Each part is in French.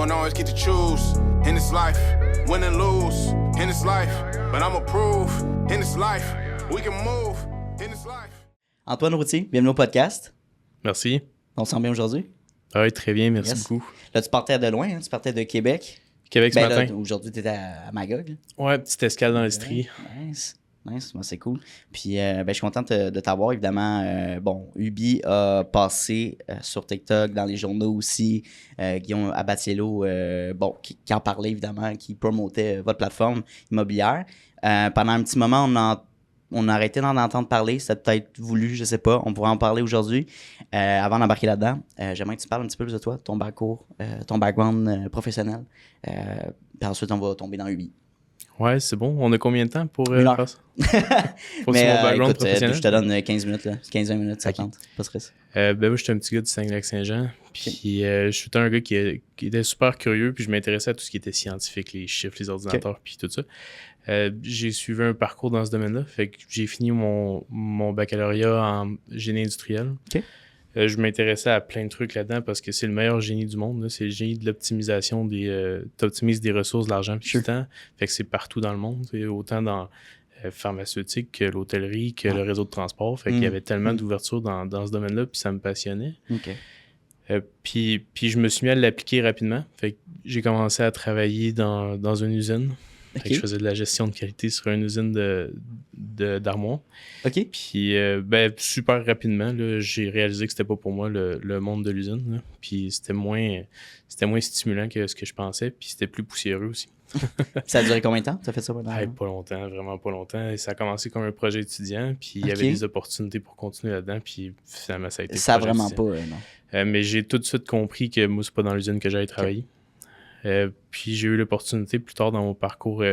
don't always get to choose in this life, win and lose in this life, but I'ma prove in this life, we can move in this life. Antoine Routier, bienvenue au podcast. Merci. On se sent bien aujourd'hui? Oui, très bien, merci beaucoup. Là, tu partais de loin, hein? Tu partais de Québec. Québec ce matin. Là, aujourd'hui, tu étais à Magog. Ouais, petite escale dans l'Estrie. Nice, moi, c'est cool. Puis, je suis content de t'avoir, évidemment. Ubi a passé sur TikTok, dans les journaux aussi. Guillaume Abatiello, qui en parlait, évidemment, qui promotait votre plateforme immobilière. Pendant un petit moment, on a arrêté d'en entendre parler. C'était peut-être voulu, je sais pas. On pourrait en parler aujourd'hui. Avant d'embarquer là-dedans, j'aimerais que tu parles un petit peu plus de toi, ton parcours, ton background professionnel. Puis ensuite, on va tomber dans Ubi. Ouais, c'est bon. On a combien de temps pour faire ça? Mais écoute, je te donne 15 minutes, 15-20 minutes, ça compte. Pas de stress. Moi, j'étais un petit gars du Saguenay-Lac-Saint-Jean. Puis je suis un gars qui était super curieux. Puis je m'intéressais à tout ce qui était scientifique, les chiffres, les ordinateurs, puis tout ça. J'ai suivi un parcours dans ce domaine-là. Fait que j'ai fini mon baccalauréat en génie industriel. OK. Je m'intéressais à plein de trucs là-dedans parce que c'est le meilleur génie du monde. Là. C'est le génie de l'optimisation t'optimises des ressources, de l'argent puis du temps. Fait que c'est partout dans le monde. Autant dans pharmaceutique que l'hôtellerie, que le réseau de transport. Fait qu'il y avait tellement d'ouverture dans ce domaine-là, puis ça me passionnait. OK. Puis je me suis mis à l'appliquer rapidement. Fait que j'ai commencé à travailler dans une usine. Fait que je faisais de la gestion de qualité sur une usine d'armoires. OK. Puis, super rapidement, là, j'ai réalisé que c'était pas pour moi le monde de l'usine. Là. Puis, c'était moins stimulant que ce que je pensais. Puis, c'était plus poussiéreux aussi. Ça a duré combien de temps? Tu as fait ça pendant? Pas longtemps, vraiment pas longtemps. Et ça a commencé comme un projet étudiant. Puis, il y avait des opportunités pour continuer là-dedans. Puis, finalement, ça a été. Ça vraiment pas, non. Mais j'ai tout de suite compris que moi, c'est pas dans l'usine que j'allais travailler. Puis j'ai eu l'opportunité plus tard dans mon parcours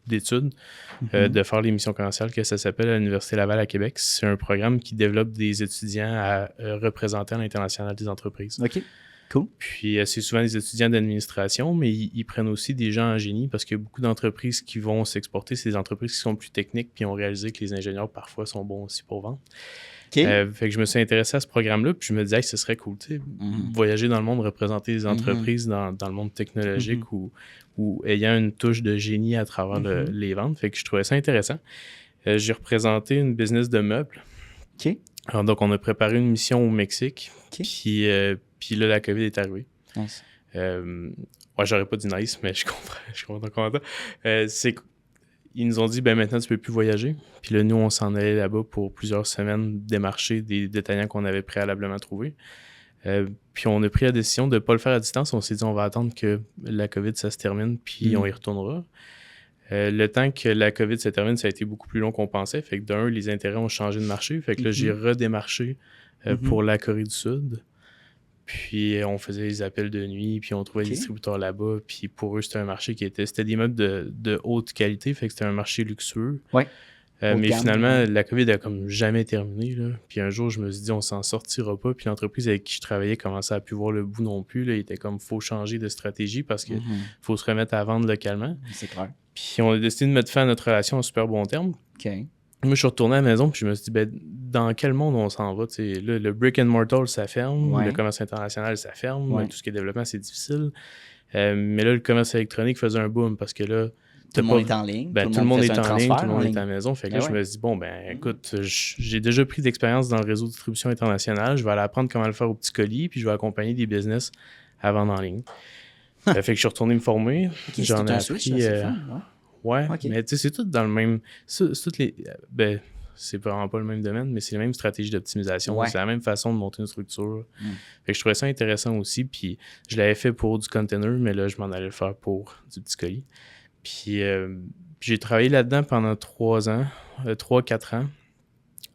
d'études de faire l'émission commerciale que ça s'appelle à l'Université Laval à Québec. C'est un programme qui développe des étudiants à représenter à l'international des entreprises. OK, cool. Puis c'est souvent des étudiants d'administration, mais ils prennent aussi des gens en génie parce qu'il y a beaucoup d'entreprises qui vont s'exporter. C'est des entreprises qui sont plus techniques puis ont réalisé que les ingénieurs parfois sont bons aussi pour vendre. Okay. Fait que je me suis intéressé à ce programme-là, puis je me disais, ce serait cool, tu sais, voyager dans le monde, représenter les entreprises dans le monde technologique ou ayant une touche de génie à travers les ventes. Fait que je trouvais ça intéressant. J'ai représenté une business de meubles. OK. Alors, donc, on a préparé une mission au Mexique, okay. Puis là, la COVID est arrivée. Nice. J'aurais pas dit nice, mais je comprends ton commentaire. Ils nous ont dit, maintenant, tu peux plus voyager. Puis là, nous, on s'en allait là-bas pour plusieurs semaines démarcher des détaillants qu'on avait préalablement trouvés. Puis on a pris la décision de ne pas le faire à distance. On s'est dit, on va attendre que la COVID, ça se termine, puis on y retournera. Le temps que la COVID se termine, ça a été beaucoup plus long qu'on pensait. Fait que d'un, les intérêts ont changé de marché. Fait que là, j'ai redémarché pour la Corée du Sud. Puis on faisait les appels de nuit, puis on trouvait des distributeurs là-bas. Puis pour eux, c'était un marché c'était des meubles de haute qualité, fait que c'était un marché luxueux. Ouais. Mais finalement, la COVID a comme jamais terminé. Là. Puis un jour, je me suis dit, on s'en sortira pas. Puis l'entreprise avec qui je travaillais commençait à plus voir le bout non plus. Là. Il était comme, faut changer de stratégie parce qu'il faut se remettre à vendre localement. C'est clair. Puis on a décidé de mettre fin à notre relation en super bon terme. OK. Moi, je suis retourné à la maison, puis je me suis dit, dans quel monde on s'en va? Là, le brick and mortar, ça ferme. Le commerce international, ça ferme. Tout ce qui est développement, c'est difficile. Mais là, le commerce électronique faisait un boom parce que là, tout le monde est en ligne. Tout le monde est en ligne, tout le monde est à la maison. Fait que là, je me suis dit, écoute, j'ai déjà pris d'expérience dans le réseau de distribution internationale. Je vais aller apprendre comment le faire au petit colis, puis je vais accompagner des business à vendre en ligne. Fait que je suis retourné me former. J'en ai appris. Ouais, mais tu sais, c'est tout dans le même... c'est vraiment pas le même domaine, mais c'est la même stratégie d'optimisation. C'est la même façon de monter une structure. Fait que je trouvais ça intéressant aussi. Puis je l'avais fait pour du container, mais là, je m'en allais le faire pour du petit colis. Puis j'ai travaillé là-dedans pendant 3-4 ans.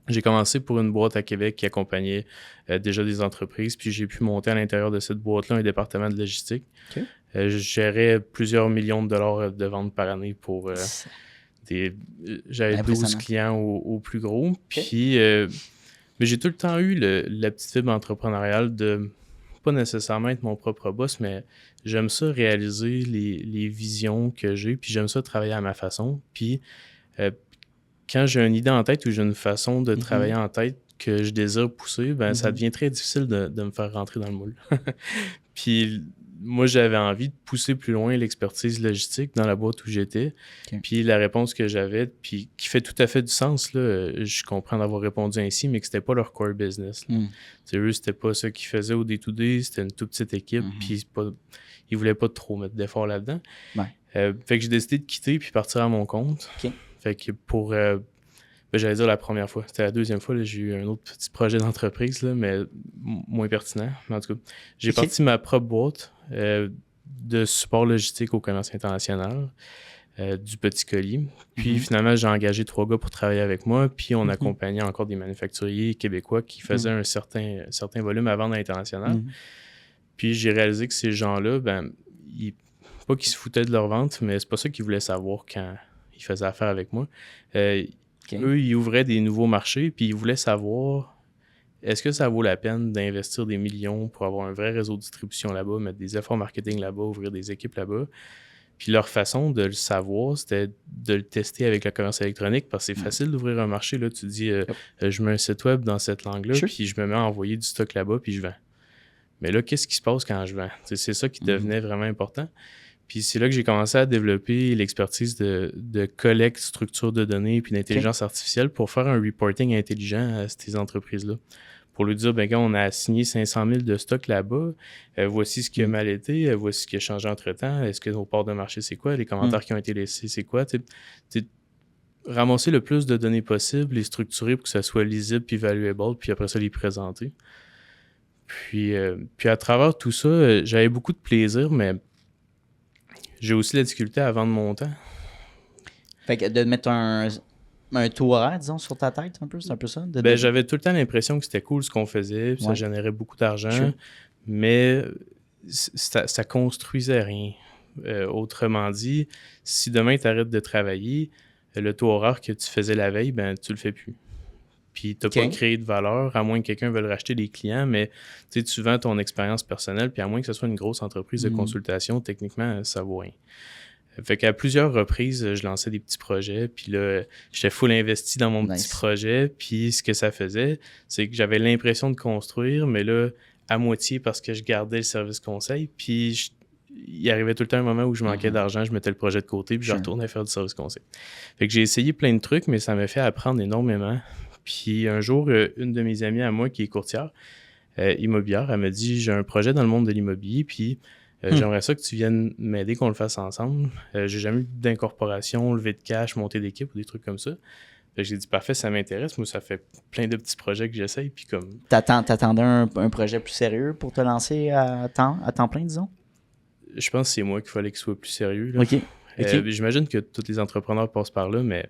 J'ai commencé pour une boîte à Québec qui accompagnait déjà des entreprises, puis j'ai pu monter à l'intérieur de cette boîte-là un département de logistique. Okay. Je gérais plusieurs millions de dollars de ventes par année pour j'avais 12 clients au plus gros. Puis mais j'ai tout le temps eu la petite fibre entrepreneuriale de pas nécessairement être mon propre boss, mais j'aime ça réaliser les visions que j'ai, puis j'aime ça travailler à ma façon. Puis quand j'ai une idée en tête ou j'ai une façon de travailler en tête que je désire pousser, ça devient très difficile de me faire rentrer dans le moule. Puis moi, j'avais envie de pousser plus loin l'expertise logistique dans la boîte où j'étais. Ok. Puis la réponse que j'avais, puis qui fait tout à fait du sens, là, je comprends d'avoir répondu ainsi, mais que c'était pas leur core business. Là. Eux, c'était pas ça qu'ils faisaient au day-to-day, c'était une toute petite équipe, puis ils voulaient pas trop mettre d'efforts là-dedans. Ouais. Fait que j'ai décidé de quitter puis partir à mon compte. Ok. Fait que pour... j'allais dire la première fois. C'était la deuxième fois, là, j'ai eu un autre petit projet d'entreprise, là, mais moins pertinent. Mais en tout cas, j'ai parti ma propre boîte de support logistique au commerce international, du petit colis. Puis finalement, j'ai engagé 3 gars pour travailler avec moi, puis on accompagnait encore des manufacturiers québécois qui faisaient un certain volume à vendre à l'international. Puis j'ai réalisé que ces gens-là, pas qu'ils se foutaient de leur vente, mais c'est pas ça qu'ils voulaient savoir quand ils faisaient affaire avec moi. Eux, ils ouvraient des nouveaux marchés, puis ils voulaient savoir est-ce que ça vaut la peine d'investir des millions pour avoir un vrai réseau de distribution là-bas, mettre des efforts marketing là-bas, ouvrir des équipes là-bas. Puis leur façon de le savoir, c'était de le tester avec le commerce électronique, parce que c'est facile d'ouvrir un marché. Là, tu dis, je mets un site web dans cette langue-là, puis je me mets à envoyer du stock là-bas, puis je vends. Mais là, qu'est-ce qui se passe quand je vends? C'est ça qui devenait vraiment important. Puis c'est là que j'ai commencé à développer l'expertise de collecte, structure de données puis d'intelligence artificielle pour faire un reporting intelligent à ces entreprises-là. Pour lui dire, quand on a assigné 500 000 de stock là-bas, voici ce qui a mal été, voici ce qui a changé entre-temps, est-ce que nos parts de marché, c'est quoi, les commentaires qui ont été laissés, c'est quoi, ramasser le plus de données possible, les structurer pour que ça soit lisible puis valuable, puis après ça, les présenter. Puis à travers tout ça, j'avais beaucoup de plaisir, mais j'ai aussi la difficulté à vendre mon temps. Fait que de mettre un taux horaire, disons, sur ta tête, un peu, c'est un peu ça? J'avais tout le temps l'impression que c'était cool ce qu'on faisait, puis ça générait beaucoup d'argent, mais ça construisait rien. Autrement dit, si demain tu arrêtes de travailler, le taux horaire que tu faisais la veille, tu le fais plus. Puis tu n'as pas créé de valeur, à moins que quelqu'un veuille racheter des clients, mais tu vends ton expérience personnelle, puis à moins que ce soit une grosse entreprise de consultation, techniquement, ça vaut rien. Fait qu'à plusieurs reprises, je lançais des petits projets, puis là, j'étais full investi dans mon petit projet, puis ce que ça faisait, c'est que j'avais l'impression de construire, mais là, à moitié parce que je gardais le service conseil, puis il arrivait tout le temps un moment où je manquais d'argent, je mettais le projet de côté, puis je retournais faire du service conseil. Fait que j'ai essayé plein de trucs, mais ça m'a fait apprendre énormément. Puis un jour, une de mes amies à moi qui est courtière immobilière, elle m'a dit, j'ai un projet dans le monde de l'immobilier, puis j'aimerais ça que tu viennes m'aider, qu'on le fasse ensemble. J'ai jamais eu d'incorporation, lever de cash, monter d'équipe ou des trucs comme ça. Fait que j'ai dit, parfait, ça m'intéresse. Moi, ça fait plein de petits projets que j'essaye. Puis comme... T'attendais un projet plus sérieux pour te lancer à temps plein, disons? Je pense que c'est moi qu'il fallait qu'il soit plus sérieux. Là. OK. J'imagine que tous les entrepreneurs passent par là, mais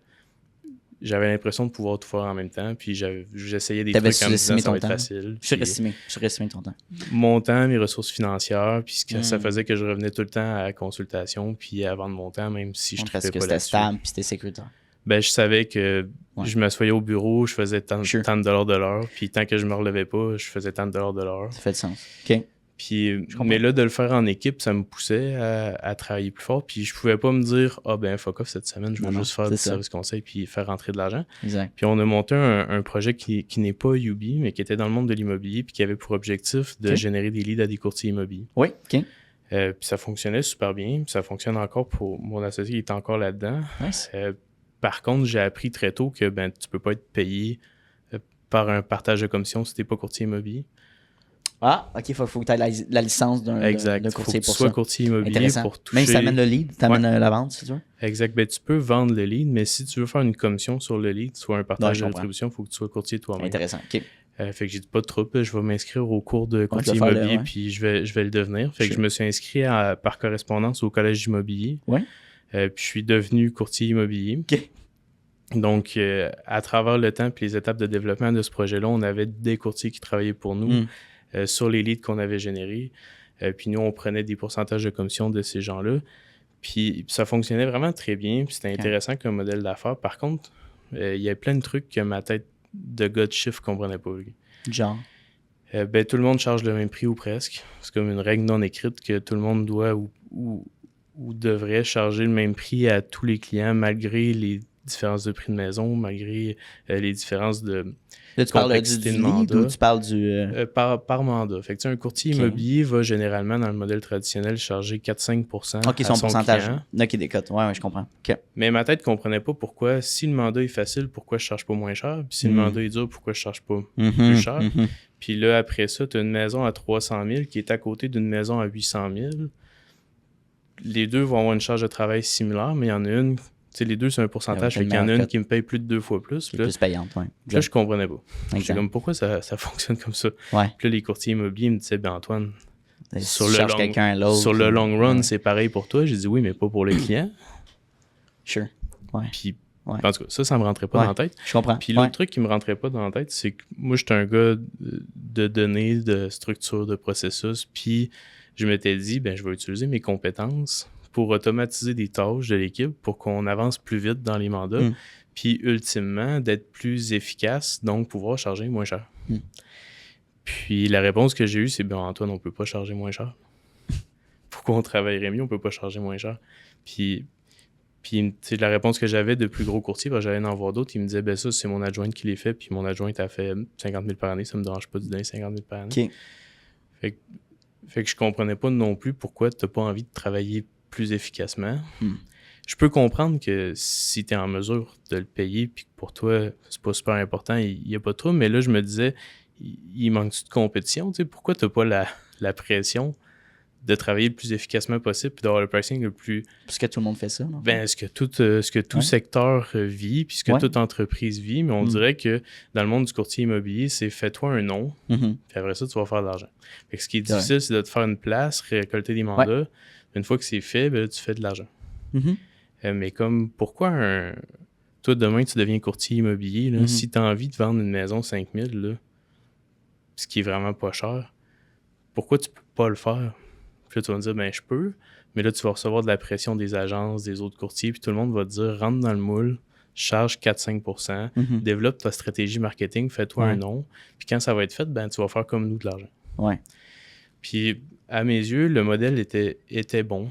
j'avais l'impression de pouvoir tout faire en même temps, puis j'essayais des trucs en me disant ça va être facile. Surestimé ton temps. Mon temps, mes ressources financières, puis ça faisait que je revenais tout le temps à la consultation, puis à vendre mon temps, même si je ne trouvais pas là-dessus. Parce que c'était stable, puis c'était sécuritaire. Je savais que je m'assoyais au bureau, je faisais tant de dollars de l'heure, puis tant que je me relevais pas, je faisais tant de dollars de l'heure. Ça fait du sens. OK. Puis, mais là, de le faire en équipe, ça me poussait à travailler plus fort. Puis je pouvais pas me dire, fuck off cette semaine, je vais juste faire du service conseil puis faire rentrer de l'argent. Exact. Puis on a monté un projet qui n'est pas UB, mais qui était dans le monde de l'immobilier puis qui avait pour objectif de générer des leads à des courtiers immobiliers. Oui, OK. Puis ça fonctionnait super bien. Puis ça fonctionne encore pour mon associé qui est encore là-dedans. Nice. Par contre, j'ai appris très tôt que tu peux pas être payé par un partage de commission si t'es pas courtier immobilier. Ah, OK, faut que tu aies la licence d'un courtier faut pour que tu ça. sois courtier immobilier pour toucher... Même si tu amènes le lead, tu amènes la vente, si tu veux. Exact. Tu peux vendre le lead, mais si tu veux faire une commission sur le lead, soit un partage de distribution, il faut que tu sois courtier toi-même. Intéressant, OK. Fait que j'ai dit pas de trouble, je vais m'inscrire au cours de courtier immobilier, puis je vais le devenir. Fait que je me suis inscrit par correspondance au collège immobilier. Ouais. Puis je suis devenu courtier immobilier. OK. Donc, à travers le temps et les étapes de développement de ce projet-là, on avait des courtiers qui travaillaient pour nous. Sur les leads qu'on avait générés. Puis nous, on prenait des pourcentages de commission de ces gens-là. Puis ça fonctionnait vraiment très bien. Puis c'était intéressant comme modèle d'affaires. Par contre, il y a plein de trucs que ma tête de gars de chiffre ne comprenait pas. Genre? Tout le monde charge le même prix ou presque. C'est comme une règle non écrite que tout le monde doit ou devrait charger le même prix à tous les clients malgré les différences de prix de maison, malgré les différences de Là, tu parles du complexité de lead mandat. ou tu parles du... Par mandat. Fait que, tu sais, un courtier Ok. immobilier va généralement, dans le modèle traditionnel, charger 4-5% OK, à son pourcentage. client. OK, des cotes. Ouais, je comprends. OK. Mais ma tête ne comprenait pas pourquoi, si le mandat est facile, pourquoi je charge pas moins cher, puis si le mandat est dur, pourquoi je charge pas plus cher. Puis là, après ça, tu as une maison à 300 000 qui est à côté d'une maison à 800 000. Les deux vont avoir une charge de travail similaire, mais il y en a une, tu sais, les deux, c'est un pourcentage, fait qu'il y en a une qui me paye plus de 2 fois plus. C'est Puis là, plus payante, ouais. puis là, je comprenais pas. J'étais Exact. comme, pourquoi ça fonctionne comme ça? Ouais. Puis là, les courtiers immobiliers me disaient, ben Antoine, Si sur tu le charges long- quelqu'un à l'autre. sur le long run, ouais. c'est pareil pour toi. J'ai dit oui, mais pas pour les clients. Sure. Ouais. Puis, Ouais. en tout cas, ça me rentrait pas Ouais. dans la tête. Je comprends. Puis l'autre Ouais. truc qui me rentrait pas dans la tête, c'est que moi, j'étais un gars de données, de structure, de processus. Puis je m'étais dit, ben je vais utiliser mes compétences pour automatiser des tâches de l'équipe pour qu'on avance plus vite dans les mandats. Mm. Puis ultimement, d'être plus efficace, donc pouvoir charger moins cher. Mm. Puis la réponse que j'ai eue, c'est, ben Antoine, on peut pas charger moins cher. Pourquoi on travaillerait mieux, on peut pas charger moins cher? Puis c'est la réponse que j'avais de plus gros courtiers, parce que j'allais en voir d'autres, ils me disaient, ben ça, c'est mon adjointe qui les fait, puis mon adjointe a fait 50 000 par année, ça me dérange pas de donner 50 000 par année. OK. Fait que je comprenais pas non plus pourquoi t'as pas envie de travailler plus efficacement. Hmm. Je peux comprendre que si tu es en mesure de le payer, puis que pour toi, c'est pas super important, il y a pas de trouble, mais là, je me disais, il manque-tu de compétition? Tu sais, pourquoi t'as pas la pression de travailler le plus efficacement possible puis d'avoir le pricing le plus... Parce que tout le monde fait ça, non? Ben, ce que tout Ouais. secteur vit, puis ce que Ouais. toute entreprise vit, mais on dirait que dans le monde du courtier immobilier, c'est fais-toi un nom, Mhm. puis après ça, tu vas faire de l'argent. Fait que ce qui est C'est difficile, c'est de te faire une place, récolter des mandats. Une fois que c'est fait, ben, là, tu fais de l'argent. Mhm. Mais comme, pourquoi toi, demain, tu deviens courtier immobilier, là, Mhm. si tu as envie de vendre une maison 5 000, là, ce qui est vraiment pas cher, pourquoi tu peux pas le faire? Puis là, tu vas me dire, ben, je peux, mais là, tu vas recevoir de la pression des agences, des autres courtiers, puis tout le monde va te dire, rentre dans le moule, charge 4-5%, Mhm. développe ta stratégie marketing, fais-toi Ouais. un nom, puis quand ça va être fait, ben, tu vas faire comme nous de l'argent. Ouais. Puis, à mes yeux, le modèle était bon.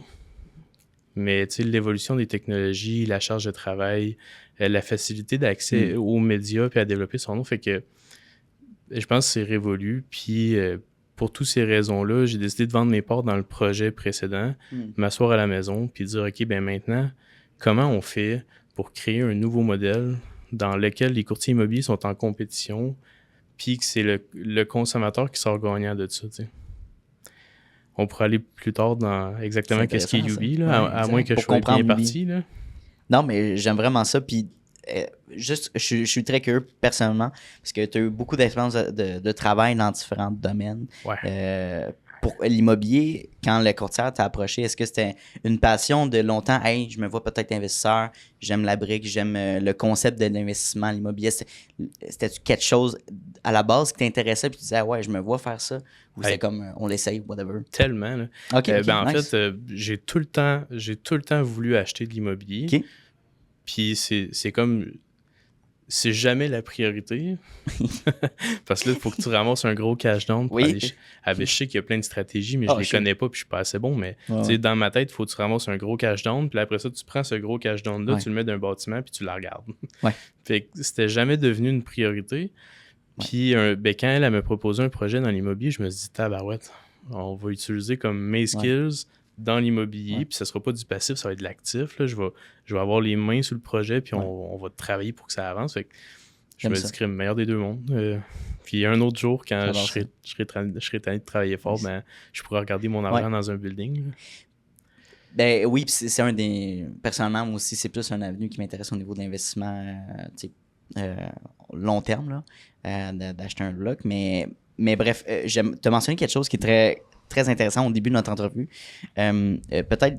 Mais tu sais, l'évolution des technologies, la charge de travail, la facilité d'accès aux médias puis à développer son nom, fait que je pense que c'est révolu. Puis, pour toutes ces raisons-là, j'ai décidé de vendre mes parts dans le projet précédent, m'asseoir à la maison, puis dire, OK, ben maintenant, comment on fait pour créer un nouveau modèle dans lequel les courtiers immobiliers sont en compétition, puis que c'est le consommateur qui sort gagnant de ça, tu sais. On pourrait aller plus tard dans exactement C'est qu'est-ce qui est intéressant, Yubi, ça. là, Ouais, à moins que pour je sois bien comprendre parti. Là. Non, mais j'aime vraiment ça. Puis, juste, je suis très curieux personnellement, parce que tu as eu beaucoup d'expérience de travail dans différents domaines. Ouais. Pour l'immobilier, quand le courtier t'a approché, est-ce que c'était une passion de longtemps? Hey, je me vois peut-être investisseur, j'aime la brique, j'aime le concept de l'investissement à l'immobilier. C'était-tu quelque chose à la base qui t'intéressait puis tu disais, ah ouais, je me vois faire ça? Ou c'est comme, on l'essaye, whatever? Tellement. Là. OK, en nice. fait, j'ai tout le temps voulu acheter de l'immobilier. OK. Puis c'est comme... C'est jamais la priorité. Parce que là, il faut que tu ramasses un gros cash down pour Oui. aller... Je sais qu'il y a plein de stratégies, mais Ah, je les je sais. connais pas puis je suis pas assez bon. Mais Ouais, tu sais, ouais. dans ma tête, il faut que tu ramasses un gros cash down. Puis après ça, tu prends ce gros cash down-là, Ouais. tu le mets dans un bâtiment puis tu la regardes. Ouais. Fait que c'était jamais devenu une priorité. Puis quand elle me proposé un projet dans l'immobilier, je me suis dit, tabarouette, on va utiliser comme mes skills dans l'immobilier, Ouais. puis ça sera pas du passif, ça va être de l'actif. Là. Je vais avoir les mains sur le projet, puis on va travailler pour que ça avance. Fait que je J'aime me ça. dis que le meilleur des deux mondes. Puis un autre jour, quand J'adore je serai tanné de travailler fort, Nice. ben, je pourrais regarder mon argent dans un building. Là. Ben oui, puis c'est un des. Personnellement, moi aussi, c'est plus un avenue qui m'intéresse au niveau de l'investissement long terme, là, d'acheter un bloc. Mais bref, tu as mentionné quelque chose qui est très, très intéressant au début de notre entrevue. Peut-être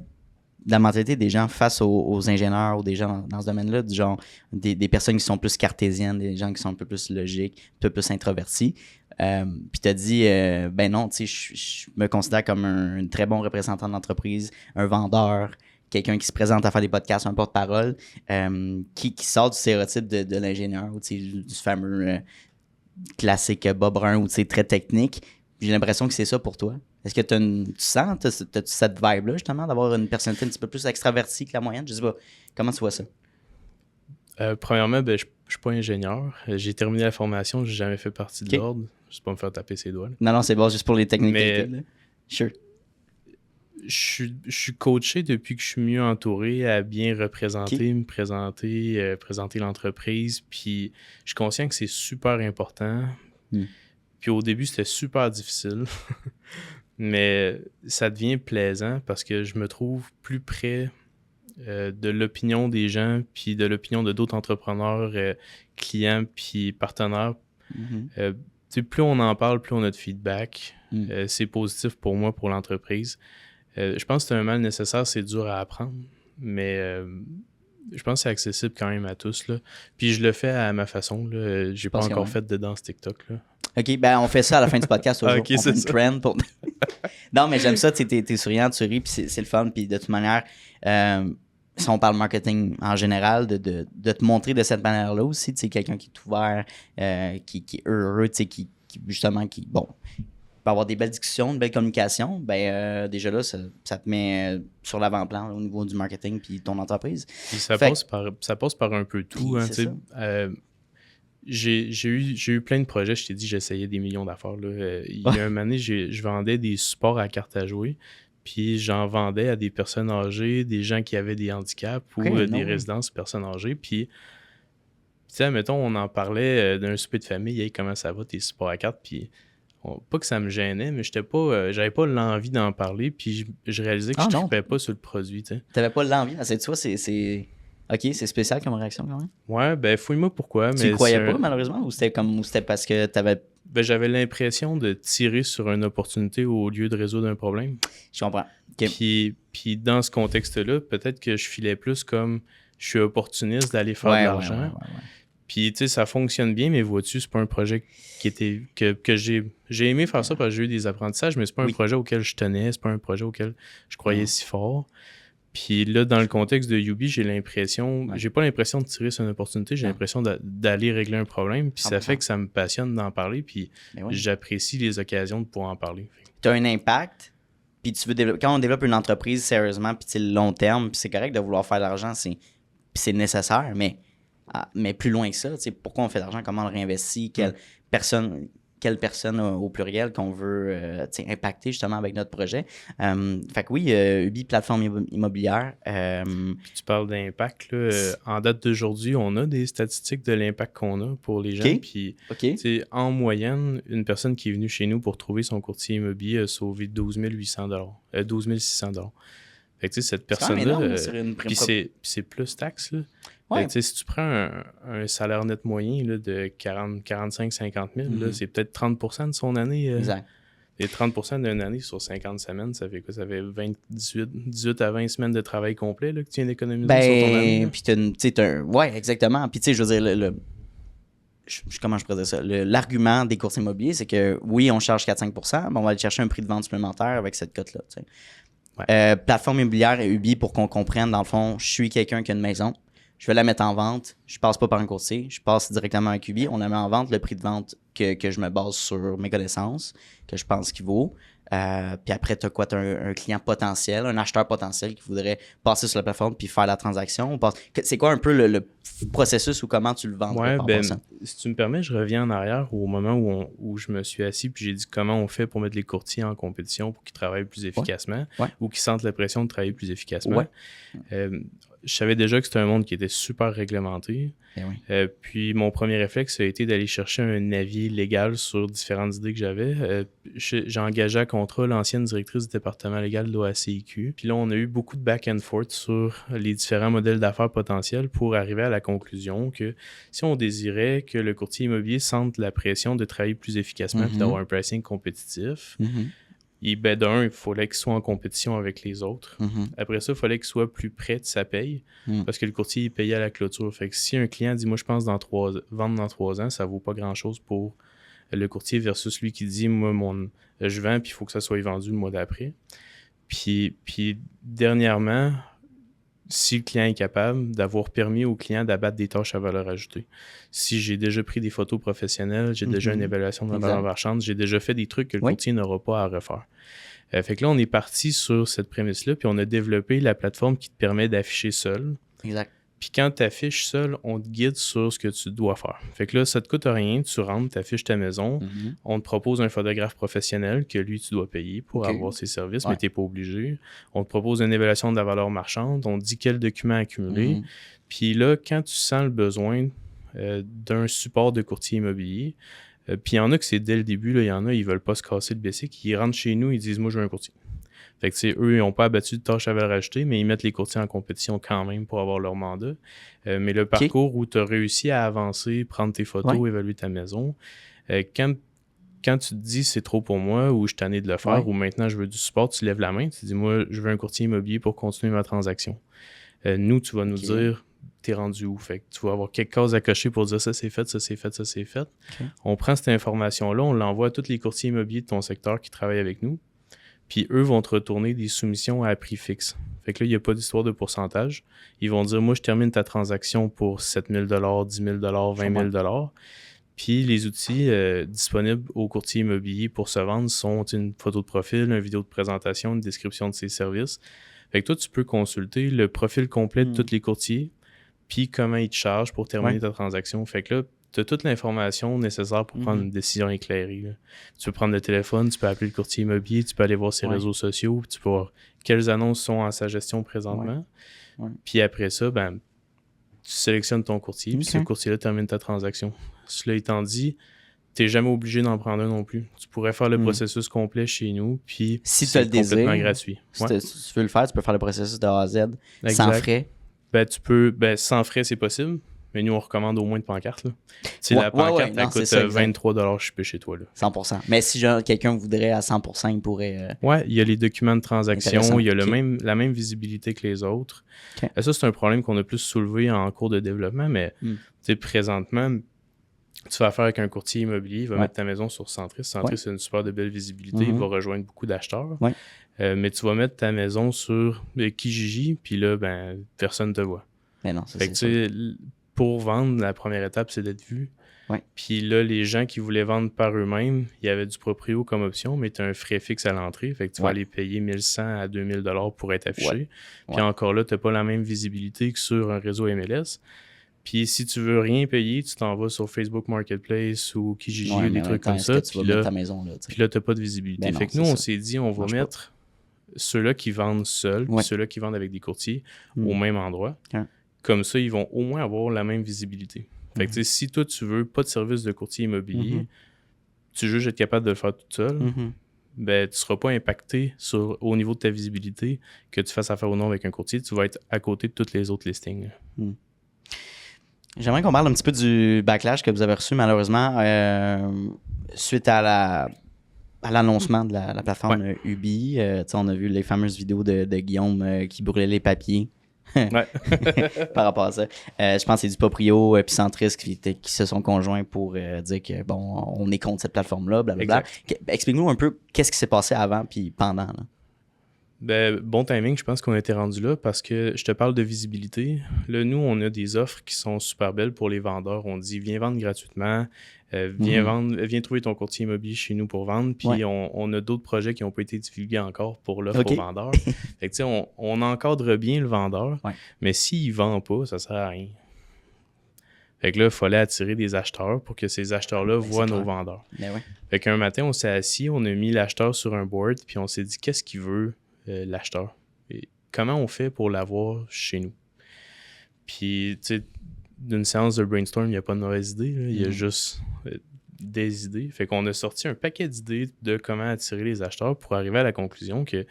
la mentalité des gens face aux ingénieurs ou des gens dans ce domaine-là, du genre des personnes qui sont plus cartésiennes, des gens qui sont un peu plus logiques, un peu plus introvertis. Puis tu as dit, ben non, tu sais, je me considère comme un très bon représentant d'entreprise, un vendeur, quelqu'un qui se présente à faire des podcasts, un porte-parole, qui sort du stéréotype de l'ingénieur, ou tu sais, du fameux classique Bob Brun, ou tu sais, très technique. J'ai l'impression que c'est ça pour toi. Est-ce que tu sens, t'as-tu cette vibe-là, justement, d'avoir une personnalité un petit peu plus extravertie que la moyenne? Je sais pas. Comment tu vois ça? Premièrement, je suis pas ingénieur. J'ai terminé la formation, j'ai jamais fait partie de l'ordre. Juste pas me faire taper ses doigts. Là. Non, c'est bon, juste pour les techniques. Mais sure. Je suis coaché depuis que je suis mieux entouré à bien représenter, me présenter, présenter l'entreprise. Puis je suis conscient que c'est super important. Puis au début, c'était super difficile. Mais ça devient plaisant parce que je me trouve plus près de l'opinion des gens, puis de l'opinion de d'autres entrepreneurs, clients, puis partenaires. Plus on en parle, plus on a de feedback. C'est positif pour moi, pour l'entreprise. Je pense que c'est un mal nécessaire, c'est dur à apprendre, mais je pense que c'est accessible quand même à tous. Là. Puis je le fais à ma façon. Là. J'ai pas encore fait de danse TikTok. Là. OK, ben on fait ça à la fin du podcast aujourd'hui. Okay, on fait une trend pour... Non, mais j'aime ça, t'es souriant, tu ris, puis c'est le fun. Puis de toute manière, si on parle marketing en général, de te montrer de cette manière-là aussi, tu sais, quelqu'un qui est ouvert, qui est heureux, tu sais, qui justement, peut avoir des belles discussions, une belle communication, déjà là, ça te met sur l'avant-plan là, au niveau du marketing puis ton entreprise. Puis ça passe par un peu tout. Hein, j'ai eu plein de projets, je t'ai dit, j'essayais des millions d'affaires. Là. Il y a une année, je vendais des supports à carte à jouer, puis j'en vendais à des personnes âgées, des gens qui avaient des handicaps ou des résidences personnes âgées. Puis, tu sais, mettons, on en parlait d'un souper de famille, hey, comment ça va, tes supports à carte, puis... pas que ça me gênait, mais j'avais pas l'envie d'en parler, puis je réalisais que je ne trippais pas sur le produit. Tu n'avais pas l'envie? Tu vois, c'est... OK, c'est spécial comme réaction quand même. Ouais, fouille-moi pourquoi. Tu ne croyais pas, malheureusement, ou c'était parce que tu avais... j'avais l'impression de tirer sur une opportunité au lieu de résoudre un problème. Je comprends. Okay. Puis dans ce contexte-là, peut-être que je filais plus comme je suis opportuniste d'aller faire de l'argent. Ouais. Puis, tu sais, ça fonctionne bien, mais vois-tu, c'est pas un projet que j'ai aimé faire ça parce que j'ai eu des apprentissages, mais c'est pas un projet auquel je tenais, c'est pas un projet auquel je croyais si fort. Puis là, dans le contexte de Youbi, j'ai pas l'impression de tirer sur une opportunité, j'ai l'impression d'aller régler un problème, puis ça fait que ça me passionne d'en parler, puis j'apprécie les occasions de pouvoir en parler. Tu as un impact, puis tu veux développer... Quand on développe une entreprise sérieusement, puis c'est le long terme, puis c'est correct de vouloir faire de l'argent, c'est nécessaire, mais plus loin que ça, pourquoi on fait de l'argent, comment on le réinvestit, quelle personne au pluriel qu'on veut impacter justement avec notre projet. Fait que oui, Ubi, plateforme immobilière. Tu parles d'impact. Là, en date d'aujourd'hui, on a des statistiques de l'impact qu'on a pour les gens. Puis, en moyenne, une personne qui est venue chez nous pour trouver son courtier immobilier a sauvé 12 600 $. Fait que cette personne-là, puis c'est plus taxe, là. Ouais. Si tu prends un salaire net moyen là, de 45 50 000, là, c'est peut-être 30% de son année. Exact. Et 30% d'une année sur 50 semaines, ça fait quoi? Ça fait 18 à 20 semaines de travail complet là, que tu viens d'économiser sur ton année. Puis ouais, exactement. Puis tu sais, je veux dire, comment je pourrais dire ça? L'argument des courtiers immobiliers, c'est que oui, on charge 4-5%, mais on va aller chercher un prix de vente supplémentaire avec cette cote-là. Ouais. Plateforme immobilière et Ubi, pour qu'on comprenne, dans le fond, je suis quelqu'un qui a une maison. Je vais la mettre en vente. Je passe pas par un courtier. Je passe directement avec Ubi. On la met en vente, le prix de vente que je me base sur mes connaissances, que je pense qu'il vaut. Puis après, tu as quoi? Tu as un client potentiel, un acheteur potentiel qui voudrait passer sur la plateforme puis faire la transaction. C'est quoi un peu le processus ou comment tu le vends? Ouais, si tu me permets, je reviens en arrière au moment où je me suis assis puis j'ai dit comment on fait pour mettre les courtiers en compétition pour qu'ils travaillent plus efficacement ou qu'ils sentent la pression de travailler plus efficacement. Ouais. Je savais déjà que c'était un monde qui était super réglementé. Puis mon premier réflexe a été d'aller chercher un avis légal sur différentes idées que j'avais. J'ai engagé à contrat l'ancienne directrice du département légal de l'OACIQ. Puis là, on a eu beaucoup de back and forth sur les différents modèles d'affaires potentiels pour arriver à la conclusion que si on désirait que le courtier immobilier sente la pression de travailler plus efficacement et d'avoir un pricing compétitif, il fallait qu'il soit en compétition avec les autres. Après ça, il fallait qu'il soit plus près de sa paye parce que le courtier, il payait à la clôture. Fait que si un client dit « Moi, je pense vendre dans 3 ans, ça vaut pas grand-chose pour le courtier versus lui qui dit « Moi, je vends, puis il faut que ça soit vendu le mois d'après. » Puis dernièrement, si le client est capable, d'avoir permis au client d'abattre des tâches à valeur ajoutée. Si j'ai déjà pris des photos professionnelles, j'ai déjà une évaluation de la valeur marchande, j'ai déjà fait des trucs que le courtier n'aura pas à refaire. Fait que là, on est parti sur cette prémisse-là, puis on a développé la plateforme qui te permet d'afficher seul. Exact. Puis quand tu affiches seul, on te guide sur ce que tu dois faire. Fait que là, ça te coûte rien, tu rentres, tu affiches ta maison, on te propose un photographe professionnel que lui, tu dois payer pour avoir ses services, mais tu n'es pas obligé. On te propose une évaluation de la valeur marchande, on te dit quels documents accumuler. Puis là, quand tu sens le besoin d'un support de courtier immobilier, puis il y en a que c'est dès le début, il y en a, ils veulent pas se casser le basic, ils rentrent chez nous, ils disent « moi, je veux un courtier ». Fait que, eux, ils n'ont pas abattu de tâches à valeur ajoutée, mais ils mettent les courtiers en compétition quand même pour avoir leur mandat. Mais le parcours où tu as réussi à avancer, prendre tes photos, évaluer ta maison, quand tu te dis c'est trop pour moi ou je suis tanné de le faire ou maintenant je veux du support, tu lèves la main, tu dis moi, je veux un courtier immobilier pour continuer ma transaction. Nous, tu vas nous dire t'es rendu où. Fait que tu vas avoir quelques cases à cocher pour dire ça c'est fait, ça c'est fait, ça c'est fait. On prend cette information-là, on l'envoie à tous les courtiers immobiliers de ton secteur qui travaillent avec nous. Puis eux vont te retourner des soumissions à prix fixe. Fait que là, il n'y a pas d'histoire de pourcentage. Ils vont dire, moi, je termine ta transaction pour 7 000 10 000 20 000 Puis les outils disponibles aux courtiers immobiliers pour se vendre sont une photo de profil, une vidéo de présentation, une description de ses services. Fait que toi, tu peux consulter le profil complet de tous les courtiers, puis comment ils te chargent pour terminer ta transaction. Fait que là, tu as toute l'information nécessaire pour prendre une décision éclairée. Là. Tu peux prendre le téléphone, tu peux appeler le courtier immobilier, tu peux aller voir ses réseaux sociaux, tu peux voir quelles annonces sont en sa gestion présentement. Puis après ça, tu sélectionnes ton courtier, puis ce courtier-là termine ta transaction. Cela étant dit, tu n'es jamais obligé d'en prendre un non plus. Tu pourrais faire le processus complet chez nous, puis si c'est complètement désir, gratuit. Si tu veux le faire, tu peux faire le processus de A à Z sans frais. Sans frais, c'est possible. Mais nous, on recommande au moins de pancarte. La pancarte, elle coûte 23 $ shippé chez toi. Là. 100%. Mais si quelqu'un voudrait à 100%, il pourrait... il y a les documents de transaction, il y a la même visibilité que les autres. Ça, c'est un problème qu'on a plus soulevé en cours de développement, mais présentement, tu vas affaire avec un courtier immobilier, il va mettre ta maison sur Centris. Centris, c'est une super de belle visibilité, il va rejoindre beaucoup d'acheteurs. Mais tu vas mettre ta maison sur Kijiji, puis là, personne ne te voit. Mais non, c'est ça. Pour vendre, la première étape, c'est d'être vu. Puis là, les gens qui voulaient vendre par eux-mêmes, il y avait du proprio comme option, mais tu as un frais fixe à l'entrée. Fait que tu vas aller payer 1100 à 2000 $ pour être affiché. Puis encore là, tu n'as pas la même visibilité que sur un réseau MLS. Puis si tu veux rien payer, tu t'en vas sur Facebook Marketplace ou Kijiji ou des trucs comme ça. Puis là, tu n'as pas de visibilité. Fait que nous, on s'est dit, on va mettre ceux-là qui vendent seuls, puis ceux-là qui vendent avec des courtiers au même endroit. Comme ça, ils vont au moins avoir la même visibilité. Fait que si toi, tu veux pas de service de courtier immobilier, tu juges être capable de le faire tout seul, tu ne seras pas impacté au niveau de ta visibilité que tu fasses affaire ou non avec un courtier. Tu vas être à côté de tous les autres listings. J'aimerais qu'on parle un petit peu du backlash que vous avez reçu, malheureusement, suite à l'annoncement de la plateforme Ubi. On a vu les fameuses vidéos de Guillaume qui brûlait les papiers. Par rapport à ça. Je pense que c'est du Proprio puis Centris qui se sont conjoints pour dire que on est contre cette plateforme-là, blablabla. Explique-nous un peu qu'est-ce qui s'est passé avant puis pendant. Là. Bon timing, je pense qu'on était rendu là parce que je te parle de visibilité. Là, nous, on a des offres qui sont super belles pour les vendeurs. On dit viens vendre gratuitement, viens trouver ton courtier immobilier chez nous pour vendre. Puis on a d'autres projets qui n'ont pas été divulgués encore pour l'offre aux vendeurs. Fait que on encadre bien le vendeur, mais s'il ne vend pas, ça ne sert à rien. Fait que là, il fallait attirer des acheteurs pour que ces acheteurs-là voient nos vendeurs. Fait qu'un matin, on s'est assis, on a mis l'acheteur sur un board, puis on s'est dit qu'est-ce qu'il veut l'acheteur? Et comment on fait pour l'avoir chez nous? Puis, tu sais, d'une séance de brainstorm, il n'y a pas de mauvaise idée. Il y a juste des idées. Fait qu'on a sorti un paquet d'idées de comment attirer les acheteurs pour arriver à la conclusion que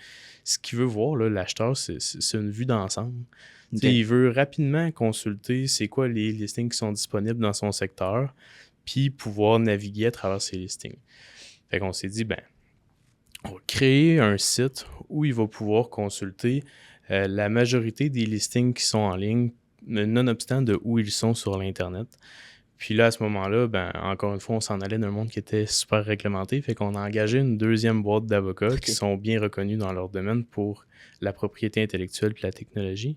ce qu'il veut voir, là, l'acheteur, c'est une vue d'ensemble. Il veut rapidement consulter c'est quoi les listings qui sont disponibles dans son secteur, puis pouvoir naviguer à travers ces listings. Fait qu'on s'est dit, on va créer un site où il va pouvoir consulter la majorité des listings qui sont en ligne, nonobstant de où ils sont sur l'Internet. Puis là, à ce moment-là, encore une fois, on s'en allait d'un monde qui était super réglementé. Fait qu'on a engagé une deuxième boîte d'avocats qui sont bien reconnus dans leur domaine pour la propriété intellectuelle et la technologie.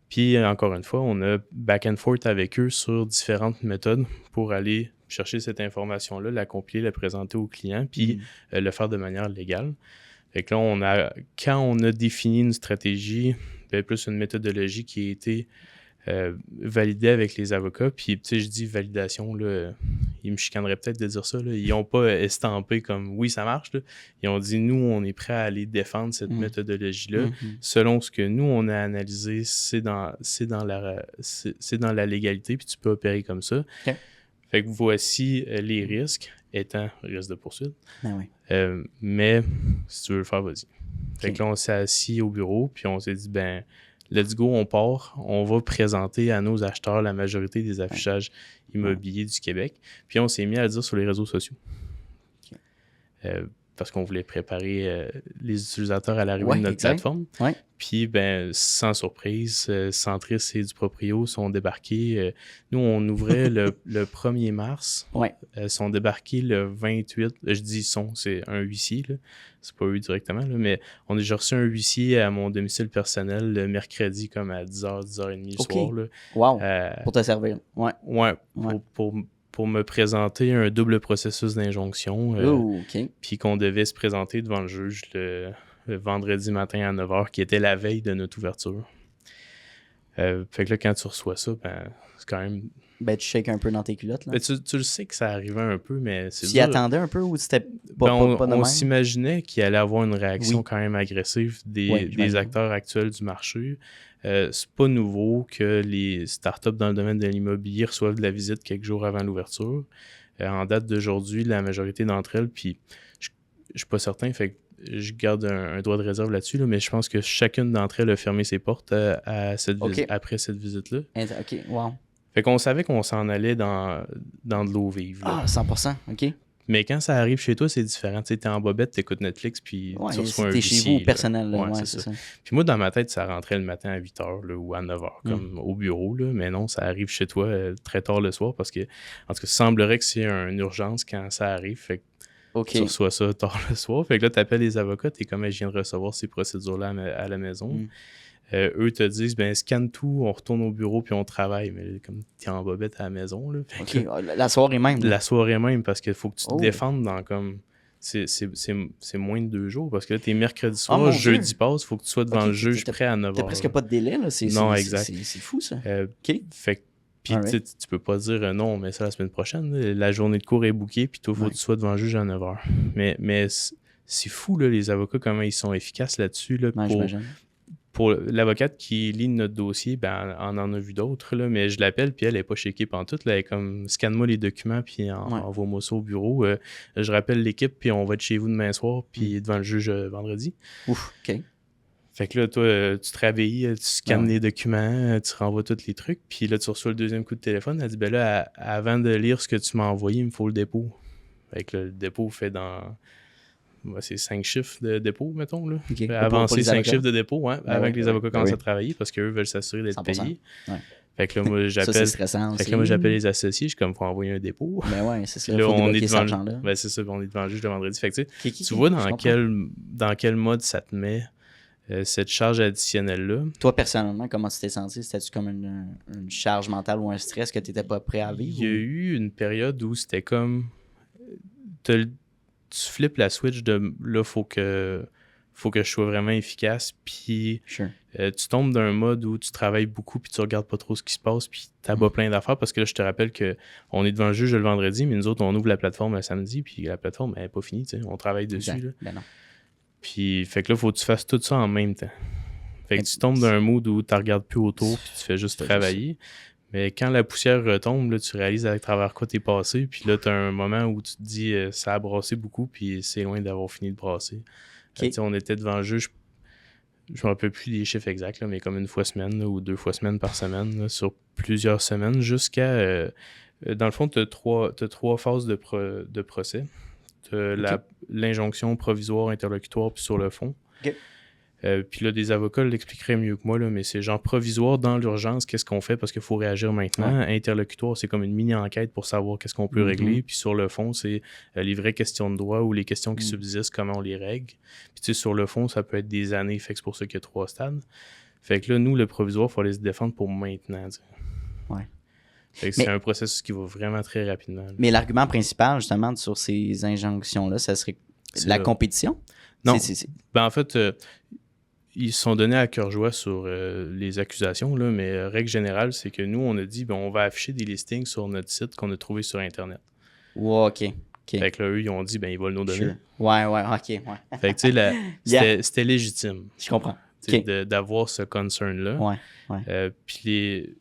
Puis, encore une fois, on a back and forth avec eux sur différentes méthodes pour aller chercher cette information-là, la compiler, la présenter aux clients, puis le faire de manière légale. Fait que là, quand on a défini une stratégie, plus une méthodologie qui a été validé avec les avocats. Puis, tu sais, je dis validation, là, ils me chicaneraient peut-être de dire ça. Là. Ils n'ont pas estampé comme oui, ça marche. Là. Ils ont dit nous, on est prêt à aller défendre cette méthodologie-là. Selon ce que nous, on a analysé, c'est dans la légalité, puis tu peux opérer comme ça. Okay. Fait que voici les risques, étant risque de poursuite. Ben oui. Mais si tu veux le faire, vas-y. Fait que là, on s'est assis au bureau, puis on s'est dit, ben, let's go, on part. On va présenter à nos acheteurs la majorité des affichages immobiliers du Québec. Puis on s'est mis à le dire sur les réseaux sociaux. Okay. Parce qu'on voulait préparer les utilisateurs à l'arrivée de notre plateforme. Ouais. Puis, ben, sans surprise, Centris et du Proprio sont débarqués. Nous, on ouvrait le 1er mars. Ouais. Sont débarqués le 28. Je dis c'est un huissier, là. C'est pas eux directement, là, mais on a déjà reçu un huissier à mon domicile personnel le mercredi, comme à 10h, 10h30 le soir. Là. Wow. Pour te servir. Ouais. Pour me présenter un double processus d'injonction. Puis qu'on devait se présenter devant le juge le vendredi matin à 9h, qui était la veille de notre ouverture. Fait que là, quand tu reçois ça, ben, c'est quand même... Ben, tu shakes un peu dans tes culottes, là. Ben, tu le sais que ça arrivait un peu, mais c'est dur. Tu y attendais un peu ou c'était pas de même? On s'imaginait qu'il allait avoir une réaction quand même agressive des acteurs actuels du marché. C'est pas nouveau que les startups dans le domaine de l'immobilier reçoivent de la visite quelques jours avant l'ouverture. En date d'aujourd'hui, la majorité d'entre elles, puis je suis pas certain, fait que je garde un droit de réserve là-dessus, là, mais je pense que chacune d'entre elles a fermé ses portes après cette visite-là. OK, wow. Fait qu'on savait qu'on s'en allait dans de l'eau vive. Là. Ah, 100%, OK. Mais quand ça arrive chez toi, c'est différent. Tu sais, t'es en bobette, t'écoutes Netflix, puis tu reçois un t'es huissier. chez vous, personnel. Là. Ouais, c'est ça. Puis moi, dans ma tête, ça rentrait le matin à 8h là, ou à 9h, comme au bureau. Là. Mais non, ça arrive chez toi très tard le soir parce que, en tout cas, il semblerait que c'est une urgence quand ça arrive. Fait que tu reçois ça tard le soir. Fait que là, t'appelles les avocats, t'es comme, je viens de recevoir ces procédures-là à la maison. Eux te disent, ben scanne tout, on retourne au bureau puis on travaille. Mais comme t'es en bobette à la maison. Là, la soirée même. La soirée même, parce qu'il faut que tu te défendes dans comme... C'est moins de 2 jours, parce que là, t'es mercredi soir, jeudi passe, il faut que tu sois devant le juge prêt à 9h. T'as presque pas de délai, là. Non, exact. C'est fou, ça. Fait puis tu peux pas dire non, on met ça la semaine prochaine. Là. La journée de cours est bookée, puis toi, il faut que tu sois devant le juge à 9h. Mais c'est fou, là, les avocats, comment ils sont efficaces là-dessus. Là, pour l'avocate qui lit notre dossier, ben, on en a vu d'autres, là, mais je l'appelle, puis elle n'est pas chez l'équipe en tout. Là, elle est comme, scanne-moi les documents, puis envoie-moi ça au bureau. Je rappelle l'équipe, puis on va être chez vous demain soir, puis devant le juge vendredi. Ouf, OK. Fait que là, toi, tu te réveilles, tu scannes les documents, tu renvoies tous les trucs, puis là, tu reçois le deuxième coup de téléphone. Elle dit, ben là, avant de lire ce que tu m'as envoyé, il me faut le dépôt. Fait que là, le dépôt fait dans... c'est 5 chiffres de dépôt, mettons. Là. Okay. Avancer 5 chiffres de dépôt avant que les avocats commencent à travailler parce qu'eux veulent s'assurer d'être 100%. payés. Ouais. Fait que là, moi, j'appelle. Ça, c'est stressant aussi. Fait que là, moi, j'appelle les associés, je suis comme, faut envoyer un dépôt. Ben ouais, c'est ça. Là, faut on est devant devant là. Ben, c'est ça, on est devant le juge le vendredi. Fait que tu vois dans quel mode ça te met cette charge additionnelle-là. Toi, personnellement, comment tu t'es senti? C'était-tu comme une charge mentale ou un stress que tu n'étais pas prêt à vivre? Il y a eu une période où c'était comme... Tu flippes la switch de là, faut que je sois vraiment efficace, puis tu tombes d'un mode où tu travailles beaucoup, puis tu regardes pas trop ce qui se passe, puis tu abats plein d'affaires, parce que là, je te rappelle qu'on est devant le juge le vendredi, mais nous autres, on ouvre la plateforme le samedi, puis la plateforme, elle n'est pas finie, tu sais, on travaille dessus. Là. Ben non. Puis, fait que là, faut que tu fasses tout ça en même temps. Fait que tu tombes d'un mood où tu regardes plus autour, puis tu fais juste travailler. Mais quand la poussière retombe, là, tu réalises à travers quoi t'es passé, puis là, tu as un moment où tu te dis ça a brassé beaucoup, puis c'est loin d'avoir fini de brasser. On était devant le juge, je me rappelle plus des chiffres exacts, là, mais comme une fois semaine là, ou 2 fois semaine par semaine, là, sur plusieurs semaines, jusqu'à... dans le fond, tu as 3 phases de procès. Tu as l'injonction provisoire, interlocutoire, puis sur le fond. Puis là, des avocats l'expliqueraient mieux que moi, là, mais c'est genre provisoire dans l'urgence, qu'est-ce qu'on fait parce qu'il faut réagir maintenant. Interlocutoire, c'est comme une mini-enquête pour savoir qu'est-ce qu'on peut régler. Puis sur le fond, c'est les vraies questions de droit ou les questions qui subsistent, comment on les règle. Puis tu sais, sur le fond, ça peut être des années, fait que c'est pour ça qu'il y a 3 stades. Fait que là, nous, le provisoire, il faut aller se défendre pour maintenant. Fait que c'est un processus qui va vraiment très rapidement. Là. Mais l'argument principal, justement, sur ces injonctions-là, ça serait la compétition? Non. Ben, en fait... ils se sont donnés à cœur joie sur les accusations, là, mais règle générale, c'est que nous, on a dit, on va afficher des listings sur notre site qu'on a trouvé sur Internet. Ouais, OK. Fait que là, eux, ils ont dit, ils veulent nous donner. Sure. Ouais, OK, ouais. Fait que, tu sais, c'était légitime. Je comprends. Okay. D'avoir ce concern-là. Ouais. Puis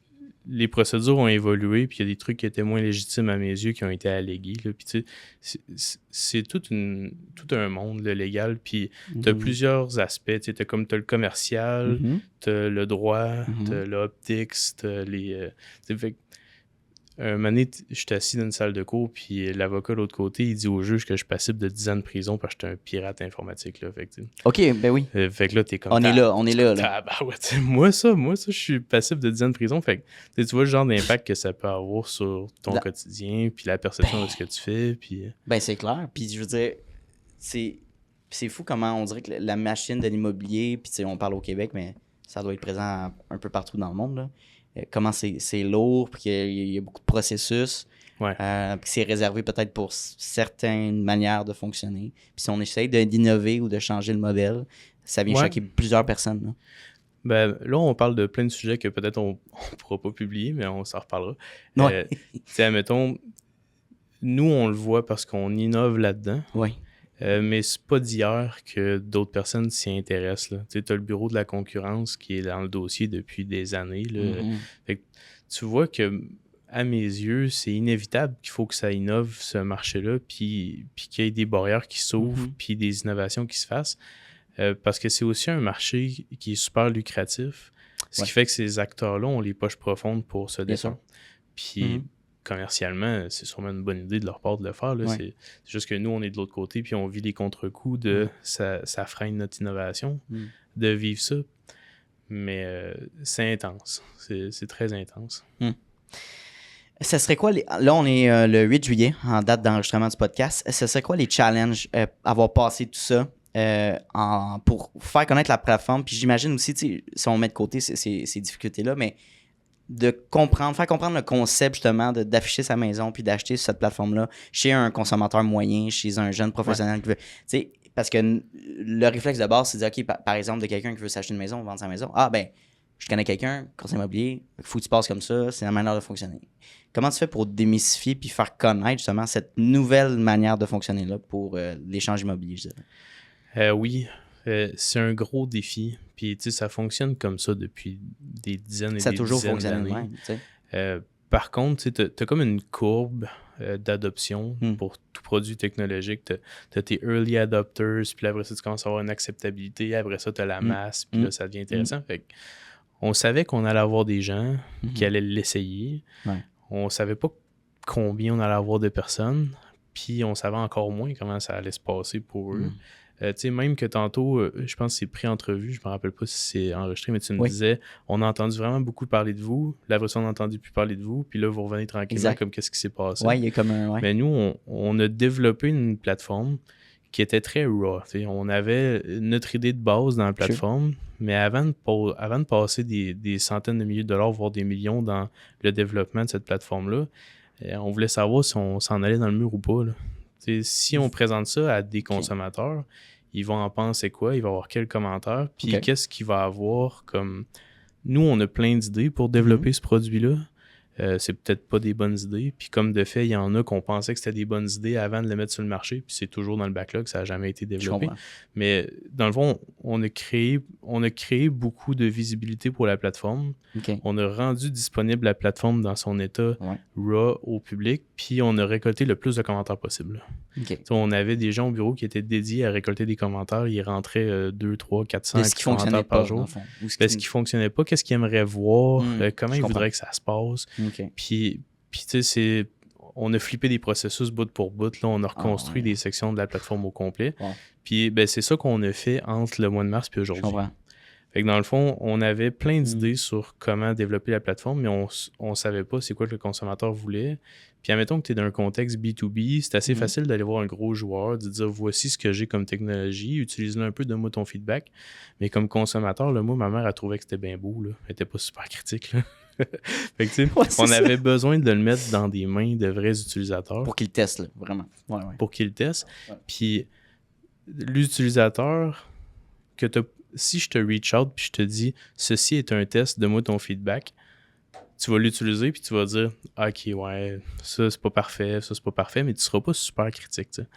les procédures ont évolué, puis il y a des trucs qui étaient moins légitimes à mes yeux qui ont été allégués. Là. Puis tu sais, c'est tout un monde, le légal. Puis tu as plusieurs aspects. Tu as le commercial, tu as le droit, tu as l'optics, tu as les... fait que, un moment donné, j'étais assis dans une salle de cours, puis l'avocat de l'autre côté, il dit au juge que je suis passible de 10 ans de prison parce que j'étais un pirate informatique. Là. Fait que, OK, ben oui. Fait que là, t'es comme... On est là. Moi, ça, je suis passible de 10 ans de prison. Fait que tu vois le genre d'impact que ça peut avoir sur ton quotidien, puis la perception de ce que tu fais, puis... Ben, c'est clair. Puis je veux dire, c'est fou comment on dirait que la machine de l'immobilier, puis tu sais, on parle au Québec, mais ça doit être présent un peu partout dans le monde, là. Comment c'est lourd, puis qu'il y a beaucoup de processus, puis c'est réservé peut-être pour certaines manières de fonctionner. Puis si on essaye d'innover ou de changer le modèle, ça vient choquer plusieurs personnes. Là. Ben, là, on parle de plein de sujets que peut-être on ne pourra pas publier, mais on s'en reparlera. Ouais. Tu sais, admettons, nous, on le voit parce qu'on innove là-dedans. Oui. Mais c'est pas d'hier que d'autres personnes s'y intéressent. Tu as le bureau de la concurrence qui est dans le dossier depuis des années. Là. Fait que tu vois que, à mes yeux, c'est inévitable qu'il faut que ça innove ce marché-là, puis qu'il y ait des barrières qui s'ouvrent, puis des innovations qui se fassent. Parce que c'est aussi un marché qui est super lucratif. Ce qui fait que ces acteurs-là ont les poches profondes pour se défendre. Puis commercialement, c'est sûrement une bonne idée de leur part de le faire. Là. C'est juste que nous, on est de l'autre côté, puis on vit les contre-coups de ça freine notre innovation, de vivre ça. Mais c'est intense. C'est très intense. Ça serait quoi, là, on est le 8 juillet, en date d'enregistrement du podcast. Ça serait quoi les challenges, avoir passé tout ça pour faire connaître la plateforme? Puis j'imagine aussi, si on met de côté ces difficultés-là, mais de faire comprendre le concept justement d'afficher sa maison puis d'acheter sur cette plateforme-là chez un consommateur moyen, chez un jeune professionnel qui veut... Parce que le réflexe de base, c'est de dire, OK, par exemple, de quelqu'un qui veut s'acheter une maison, vendre sa maison, je connais quelqu'un, conseil immobilier, il faut que tu passes comme ça, c'est la manière de fonctionner. Comment tu fais pour démystifier puis faire connaître justement cette nouvelle manière de fonctionner-là pour l'échange immobilier, je dirais? Oui, c'est un gros défi. Puis, tu sais, ça fonctionne comme ça depuis des dizaines et des dizaines d'années. Ça a toujours fonctionné même, tu sais. Par contre, tu as comme une courbe d'adoption pour tout produit technologique. Tu as tes early adopters, puis après ça, tu commences à avoir une acceptabilité. Après ça, tu as la masse, puis là, ça devient intéressant. Fait on savait qu'on allait avoir des gens qui allaient l'essayer. On savait pas combien on allait avoir de personnes, puis on savait encore moins comment ça allait se passer pour eux. Tu sais, même que tantôt, je pense que c'est pré-entrevue, je me rappelle pas si c'est enregistré, mais tu me disais, on a entendu vraiment beaucoup parler de vous, la version on n'a entendu plus parler de vous, puis là, vous revenez tranquillement comme qu'est-ce qui s'est passé. Oui, il y a comme un... Ouais. Mais nous, on a développé une plateforme qui était très raw. T'sais. On avait notre idée de base dans la plateforme, mais avant de passer des centaines de milliers de dollars, voire des millions dans le développement de cette plateforme-là, on voulait savoir si on s'en allait dans le mur ou pas, là. Si on présente ça à des consommateurs, ils vont en penser quoi? Ils vont avoir quels commentaires? Puis qu'est-ce qu'il va avoir comme... Nous, on a plein d'idées pour développer ce produit-là. C'est peut-être pas des bonnes idées. Puis comme de fait, il y en a qu'on pensait que c'était des bonnes idées avant de les mettre sur le marché. Puis c'est toujours dans le backlog, ça n'a jamais été développé. Mais dans le fond, on a créé beaucoup de visibilité pour la plateforme. On a rendu disponible la plateforme dans son état raw au public. Puis on a récolté le plus de commentaires possible. On avait des gens au bureau qui étaient dédiés à récolter des commentaires. Ils rentraient 2, 3, 400 commentaires par jour. Ce qui fonctionnait pas, qu'est-ce qu'ils aimeraient voir, comment ils voudraient que ça se passe. Puis tu sais, on a flippé des processus bout pour bout. Là, on a reconstruit des sections de la plateforme au complet. Puis c'est ça qu'on a fait entre le mois de mars et aujourd'hui. Fait que dans le fond, on avait plein d'idées sur comment développer la plateforme, mais on savait pas c'est quoi que le consommateur voulait. Puis admettons que tu es dans un contexte B2B, c'est assez facile d'aller voir un gros joueur, de dire voici ce que j'ai comme technologie, utilise-le un peu, donne-moi ton feedback. Mais comme consommateur, là, moi, ma mère, elle trouvait que c'était bien beau. Là. Elle était pas super critique. Là. Fait que, tu sais, on avait besoin de le mettre dans des mains de vrais utilisateurs. Pour qu'ils le testent, là, vraiment. Pour qu'ils le testent. Puis l'utilisateur que tu si je te reach out puis je te dis ceci est un test, donne-moi ton feedback, tu vas l'utiliser puis tu vas dire ok, ouais, ça c'est pas parfait, ça c'est pas parfait, mais tu seras pas super critique, tu sais.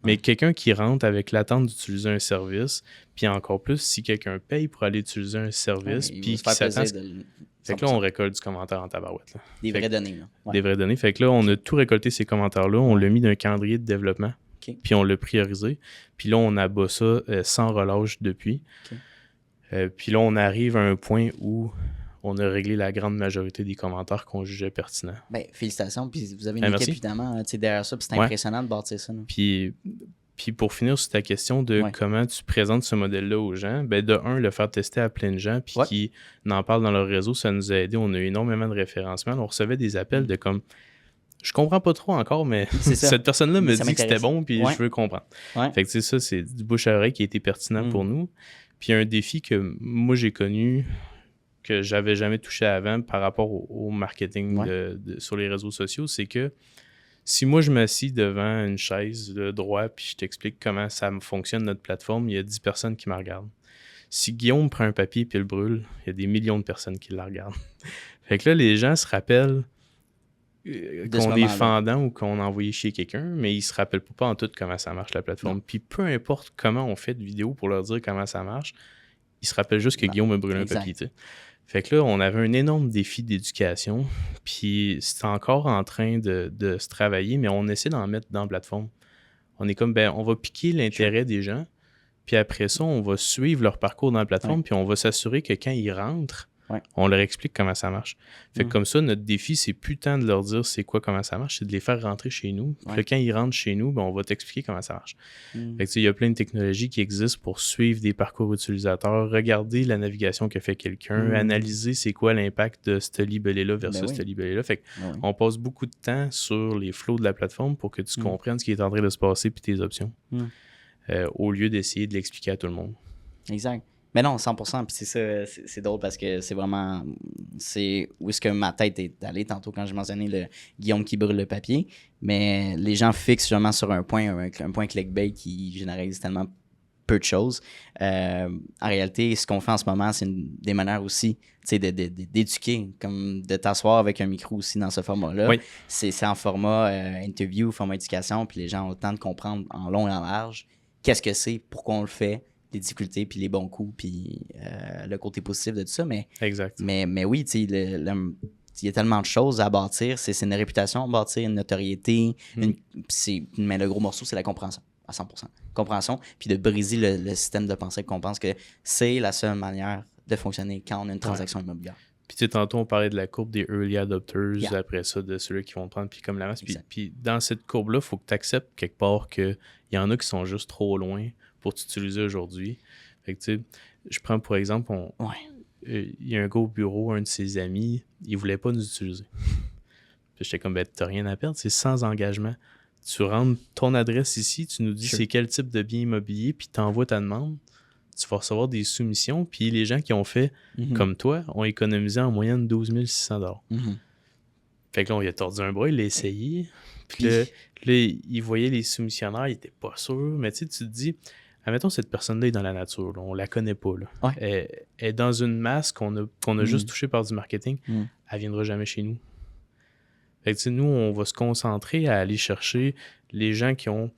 Mais quelqu'un qui rentre avec l'attente d'utiliser un service, puis encore plus si quelqu'un paye pour aller utiliser un service, puis qui s'attend. Fait que là, on récolte du commentaire en tabarouette. Là. Des vraies données. Là. Ouais. Des vraies données. Fait que là, on a tout récolté ces commentaires-là, on l'a mis dans un calendrier de développement, puis on l'a priorisé. Puis là, on abat ça sans relâche depuis. Puis là, on arrive à un point où on a réglé la grande majorité des commentaires qu'on jugeait pertinents. Ben, félicitations. Puis vous avez une équipe, évidemment, derrière ça. Puis c'est impressionnant de bâtir ça. Puis pour finir sur ta question de comment tu présentes ce modèle-là aux gens, ben de un, le faire tester à plein de gens, puis qui n'en parlent dans leur réseau, ça nous a aidé. On a eu énormément de référencement. On recevait des appels de comme je comprends pas trop encore, mais cette personne-là me dit que c'était bon, puis je veux comprendre. Fait que ça, c'est du bouche à oreille qui a été pertinent pour nous. Puis un défi que moi j'ai connu, que j'avais jamais touché avant par rapport au marketing sur les réseaux sociaux, c'est que si moi je m'assis devant une chaise de droit puis je t'explique comment ça fonctionne notre plateforme, il y a 10 personnes qui me regardent. Si Guillaume prend un papier et le brûle, il y a des millions de personnes qui la regardent. Fait que là, les gens se rappellent qu'on est fendant ou qu'on a envoyé chez quelqu'un, mais ils se rappellent pas en tout comment ça marche la plateforme. Puis peu importe comment on fait de vidéo pour leur dire comment ça marche, ils se rappellent juste que Guillaume a brûlé un papier, tu sais. Fait que là, on avait un énorme défi d'éducation, puis c'est encore en train de se travailler, mais on essaie d'en mettre dans la plateforme. On est comme, on va piquer l'intérêt des gens, puis après ça, on va suivre leur parcours dans la plateforme, puis on va s'assurer que quand ils rentrent, on leur explique comment ça marche. Fait que comme ça, notre défi, c'est plus tant de leur dire c'est quoi, comment ça marche, c'est de les faire rentrer chez nous. Puis là, quand ils rentrent chez nous, on va t'expliquer comment ça marche. Fait que il y a plein de technologies qui existent pour suivre des parcours utilisateurs, regarder la navigation que fait quelqu'un, analyser c'est quoi l'impact de ce libellé-là versus ce libellé-là. Fait qu'on passe beaucoup de temps sur les flows de la plateforme pour que tu comprennes ce qui est en train de se passer puis tes options, au lieu d'essayer de l'expliquer à tout le monde. Exact. Mais non, 100%. Puis c'est ça, c'est drôle parce que c'est vraiment... C'est où est-ce que ma tête est allée tantôt quand j'ai mentionné le Guillaume qui brûle le papier. Mais les gens fixent justement sur un point clickbait qui généralise tellement peu de choses. En réalité, ce qu'on fait en ce moment, c'est des manières aussi d'éduquer, comme de t'asseoir avec un micro aussi dans ce format-là. Oui. C'est en format interview, format éducation, puis les gens ont le temps de comprendre en long et en large qu'est-ce que c'est, pourquoi on le fait, les difficultés, puis les bons coups, puis le côté positif de tout ça. Exact. Mais oui, tu sais, il y a tellement de choses à bâtir. C'est une réputation à bâtir, une notoriété. Mais le gros morceau, c'est la compréhension, à 100%. Compréhension, puis de briser le système de pensée qu'on pense que c'est la seule manière de fonctionner quand on a une transaction immobilière. Puis tu sais, tantôt, on parlait de la courbe des early adopters, après ça, de ceux qui vont prendre, puis comme la masse. Puis dans cette courbe-là, il faut que tu acceptes quelque part qu'il y en a qui sont juste trop loin pour t'utiliser aujourd'hui. Fait que tu sais, je prends pour exemple, il y a un gars au bureau, un de ses amis, il voulait pas nous utiliser. Puis j'étais comme, t'as rien à perdre, c'est sans engagement. Tu rentres ton adresse ici, tu nous dis c'est quel type de bien immobilier, puis t'envoies ta demande. Tu vas recevoir des soumissions, puis les gens qui ont fait comme toi ont économisé en moyenne 12 600 $. Fait que là, on lui a tordu un bras, il l'a essayé. Puis là, il voyait les soumissionnaires, il était pas sûr. Mais tu sais, tu te dis, admettons, cette personne-là est dans la nature, là, on la connaît pas. Là. Elle est dans une masse qu'on a juste touchée par du marketing. Elle viendra jamais chez nous. Fait que tu sais, nous, on va se concentrer à aller chercher les gens qui ont...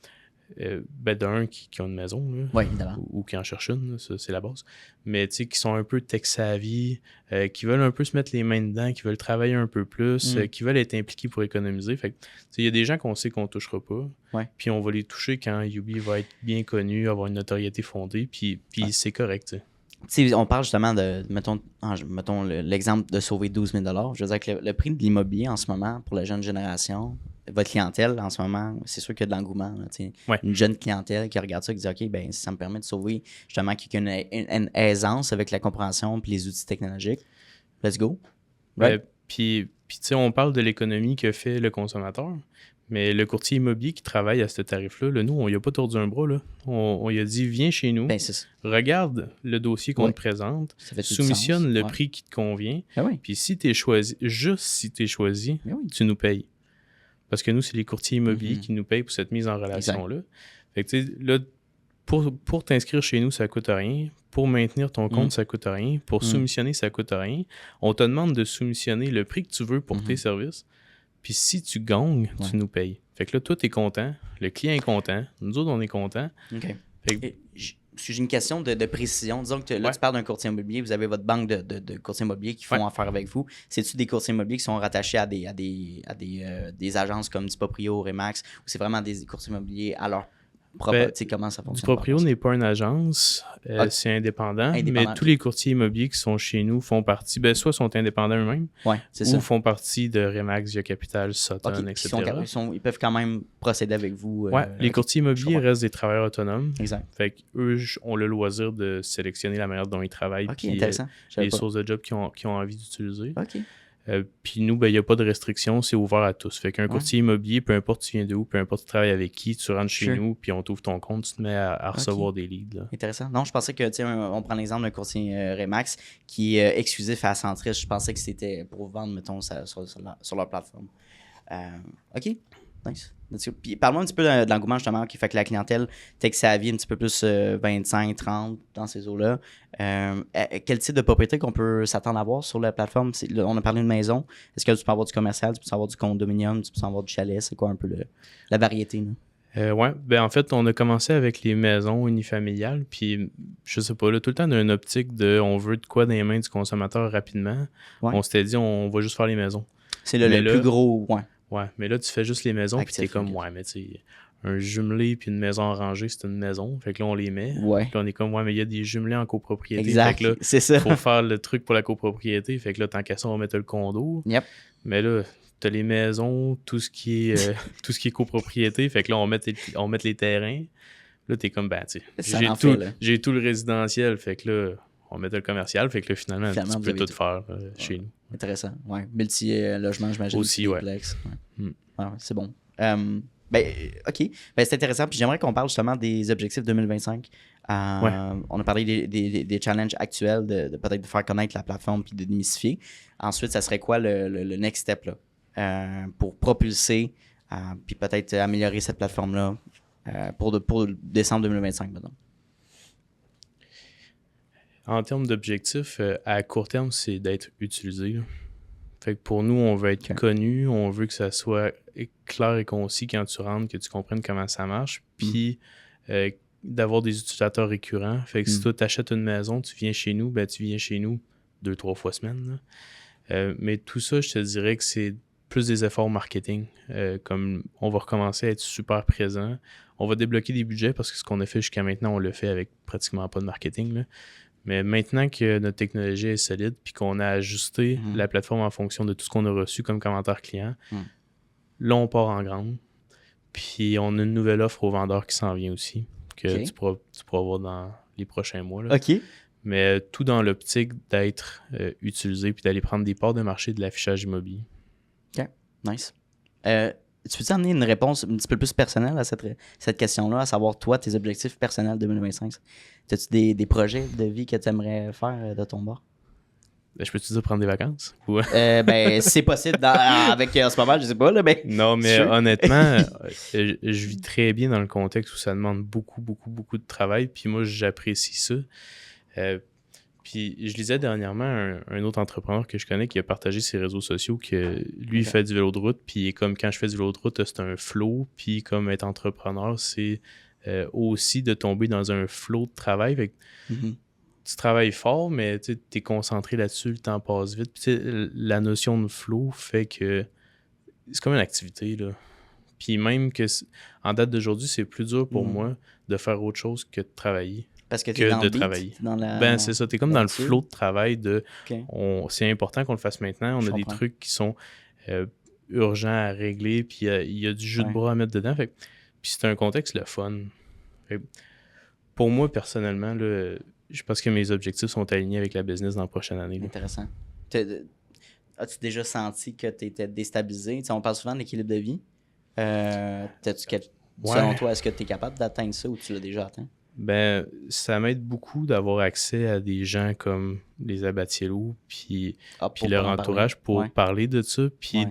qui ont une maison, là, ou qui en cherchent une, là, ça, c'est la base. Mais tu sais, qui sont un peu tech-savvy, qui veulent un peu se mettre les mains dedans, qui veulent travailler un peu plus, qui veulent être impliqués pour économiser. Fait que il y a des gens qu'on sait qu'on ne touchera pas, puis on va les toucher quand Yubi va être bien connu, avoir une notoriété fondée, puis c'est correct, tu sais. T'sais, on parle justement de, mettons l'exemple de sauver 12 000 $. Je veux dire que le prix de l'immobilier en ce moment, pour la jeune génération, votre clientèle en ce moment, c'est sûr qu'il y a de l'engouement. Une jeune clientèle qui regarde ça et qui dit OK, ben ça me permet de sauver justement quelqu'un une aisance avec la compréhension et les outils technologiques. Let's go. Right? Puis tu sais, on parle de l'économie que fait le consommateur. Mais le courtier immobilier qui travaille à ce tarif-là, nous, on lui a pas tordu un bras. Là. On lui a dit, viens chez nous, regarde le dossier qu'on te présente, soumissionne le prix qui te convient, puis si tu es choisi, juste si tu es choisi, tu nous payes. Parce que nous, c'est les courtiers immobiliers qui nous payent pour cette mise en relation-là. Fait que tu sais, là, pour t'inscrire chez nous, ça coûte rien. Pour maintenir ton compte, ça coûte rien. Pour soumissionner, ça coûte rien. On te demande de soumissionner le prix que tu veux pour tes services. Puis si tu gagnes, tu nous payes. Fait que là, toi, t'es content. Le client est content. Nous autres, on est contents. OK. Fait que, J'ai une question de précision. Disons que là, tu parles d'un courtier immobilier. Vous avez votre banque de courtiers immobiliers qui font affaire avec vous. C'est-tu des courtiers immobiliers qui sont rattachés à des agences comme du Proprio, Remax, ou c'est vraiment des courtiers immobiliers à leur propre... comment ça fonctionne? Du Proprio n'est pas une agence. C'est indépendant. Mais tous les courtiers immobiliers qui sont chez nous font partie... soit sont indépendants eux-mêmes, ou font partie de Remax, Via Capital, Sutton, etc. Ils peuvent quand même procéder avec vous. Les courtiers immobiliers restent des travailleurs autonomes. Exact. Fait qu'eux ont le loisir de sélectionner la manière dont ils travaillent. Puis les sources de job qu'ils ont envie d'utiliser. OK. Puis nous, il n'y a pas de restriction, c'est ouvert à tous. Fait qu'un courtier immobilier, peu importe tu viens de où, peu importe tu travailles avec qui, tu rentres chez nous, puis on t'ouvre ton compte, tu te mets à recevoir des leads. Là. Intéressant. Non, je pensais que, on prend l'exemple d'un courtier Remax qui est exclusif à Centris. Je pensais que c'était pour vendre, mettons, sur leur plateforme. OK. Nice. Puis parle-moi un petit peu de l'engouement justement qui fait que la clientèle tech savvy un petit peu plus 25, 30 dans ces eaux-là. Quel type de propriété qu'on peut s'attendre à voir sur la plateforme? On a parlé de maison. Est-ce que tu peux avoir du commercial, tu peux avoir du condominium, tu peux avoir du chalet? C'est quoi un peu la variété? En fait, on a commencé avec les maisons unifamiliales, puis je sais pas, là, tout le temps d'une optique de on veut de quoi dans les mains du consommateur rapidement. On s'était dit on va juste faire les maisons. C'est le plus gros, Ouais, mais là, tu fais juste les maisons, puis t'es comme, mais tu sais, un jumelé puis une maison rangée, c'est une maison. Fait que là, on les met. Ouais. Puis là, on est comme, mais il y a des jumelés en copropriété. Exact, fait que là, c'est ça. faut faire le truc pour la copropriété. Fait que là, tant qu'à ça, on va mettre le condo. Yep. Mais là, t'as les maisons, tout ce qui est copropriété. Fait que là, on met les terrains. Là, t'es comme, tu sais, j'ai tout le résidentiel. Fait que là, on met le commercial. Fait que là, finalement tu peux tout faire chez nous. Intéressant. Ouais. Multi-logement, j'imagine. Aussi, multiplex. C'est bon. OK. C'est intéressant. Puis j'aimerais qu'on parle justement des objectifs 2025. On a parlé des challenges actuels, de peut-être de faire connaître la plateforme puis de démystifier. Ensuite, ça serait quoi le next step là, pour propulser puis peut-être améliorer cette plateforme-là pour décembre 2025, maintenant? En termes d'objectifs, à court terme, c'est d'être utilisé. Là. Fait que pour nous, on veut être connu, on veut que ça soit clair et concis quand tu rentres, que tu comprennes comment ça marche, puis d'avoir des utilisateurs récurrents. Fait que si toi, tu achètes une maison, tu viens chez nous, tu viens chez nous 2-3 fois semaine. Mais tout ça, je te dirais que c'est plus des efforts marketing. Comme on va recommencer à être super présent. On va débloquer des budgets parce que ce qu'on a fait jusqu'à maintenant, on l'a fait avec pratiquement pas de marketing. Là. Mais maintenant que notre technologie est solide puis qu'on a ajusté la plateforme en fonction de tout ce qu'on a reçu comme commentaire client, là, on part en grande. Puis on a une nouvelle offre aux vendeurs qui s'en vient aussi, que tu pourras voir dans les prochains mois. Là. OK. Mais tout dans l'optique d'être utilisé puis d'aller prendre des parts de marché de l'affichage immobilier. OK. Nice. Tu peux-tu amener une réponse un petit peu plus personnelle à cette question-là, à savoir, toi, tes objectifs personnels 2025? As-tu des projets de vie que tu aimerais faire de ton bord? Je peux-tu dire prendre des vacances? Ou... si c'est possible, avec en ce moment, je sais pas. Là, non, mais honnêtement, je vis très bien dans le contexte où ça demande beaucoup, beaucoup, beaucoup de travail. Puis moi, j'apprécie ça. Puis je lisais dernièrement un autre entrepreneur que je connais qui a partagé ses réseaux sociaux que lui, il fait du vélo de route. Puis comme quand je fais du vélo de route, c'est un flow. Puis comme être entrepreneur, c'est aussi de tomber dans un flow de travail. Fait que, tu travailles fort, mais tu es concentré là-dessus, le temps passe vite. Puis la notion de flow fait que c'est comme une activité. Là. Puis même que en date d'aujourd'hui, c'est plus dur pour moi de faire autre chose que de travailler. Parce que tu es dans de le beat, travailler. dans c'est ça, tu es comme dans le flow de travail de Okay. C'est important qu'on le fasse maintenant. On a des trucs qui sont urgents à régler, puis il y a du jus de bras à mettre dedans. Fait, puis c'est un contexte le fun. Fait, pour moi, personnellement, là, je pense que mes objectifs sont alignés avec la business dans la prochaine année. Là. Intéressant. As-tu déjà senti que tu étais déstabilisé? T'sais, on parle souvent de l'équilibre de vie. Selon toi, est-ce que tu es capable d'atteindre ça ou tu l'as déjà atteint? Ça m'aide beaucoup d'avoir accès à des gens comme les Abatiello puis leur entourage pour parler de ça. Puis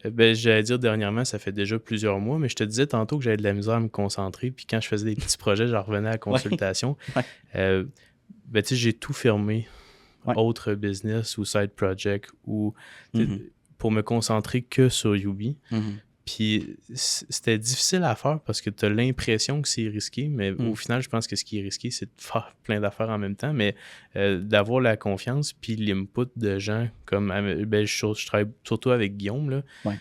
Ben, j'allais dire dernièrement, ça fait déjà plusieurs mois, mais je te disais tantôt que j'avais de la misère à me concentrer, puis quand je faisais des petits projets, j'en revenais à la consultation. Ouais. Ben, tu sais, j'ai tout fermé, Ouais. autre business ou side project, ou Mhm. pour me concentrer que sur Yubi. Mhm. Puis c'était difficile à faire parce que tu as l'impression que c'est risqué, mais au final, je pense que ce qui est risqué, c'est de faire plein d'affaires en même temps, mais d'avoir la confiance puis l'input de gens comme ben, je travaille surtout avec Guillaume, là. Ouais.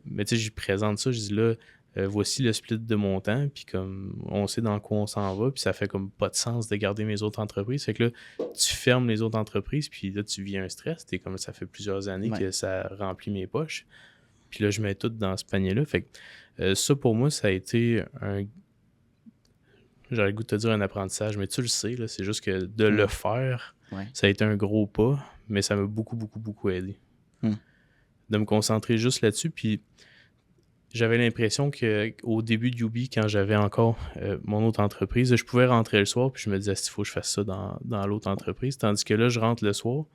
Mais tu sais, je lui présente ça, je dis là, voici le split de mon temps, puis comme on sait dans quoi on s'en va, puis ça fait comme pas de sens de garder mes autres entreprises. Fait que là, tu fermes les autres entreprises, puis là, tu vis un stress. T'es comme ça fait plusieurs années que ça remplit mes poches. Puis là, je mets tout dans ce panier-là. Fait que ça, pour moi, ça a été j'aurais le goût de te dire un apprentissage, mais tu le sais, là, c'est juste que de le faire, ça a été un gros pas, mais ça m'a beaucoup, beaucoup, beaucoup aidé. De me concentrer juste là-dessus. Puis j'avais l'impression qu'au début de Yubi, quand j'avais encore mon autre entreprise, je pouvais rentrer le soir, puis je me disais, il faut que je fasse ça dans l'autre entreprise. Tandis que là, je rentre le soir,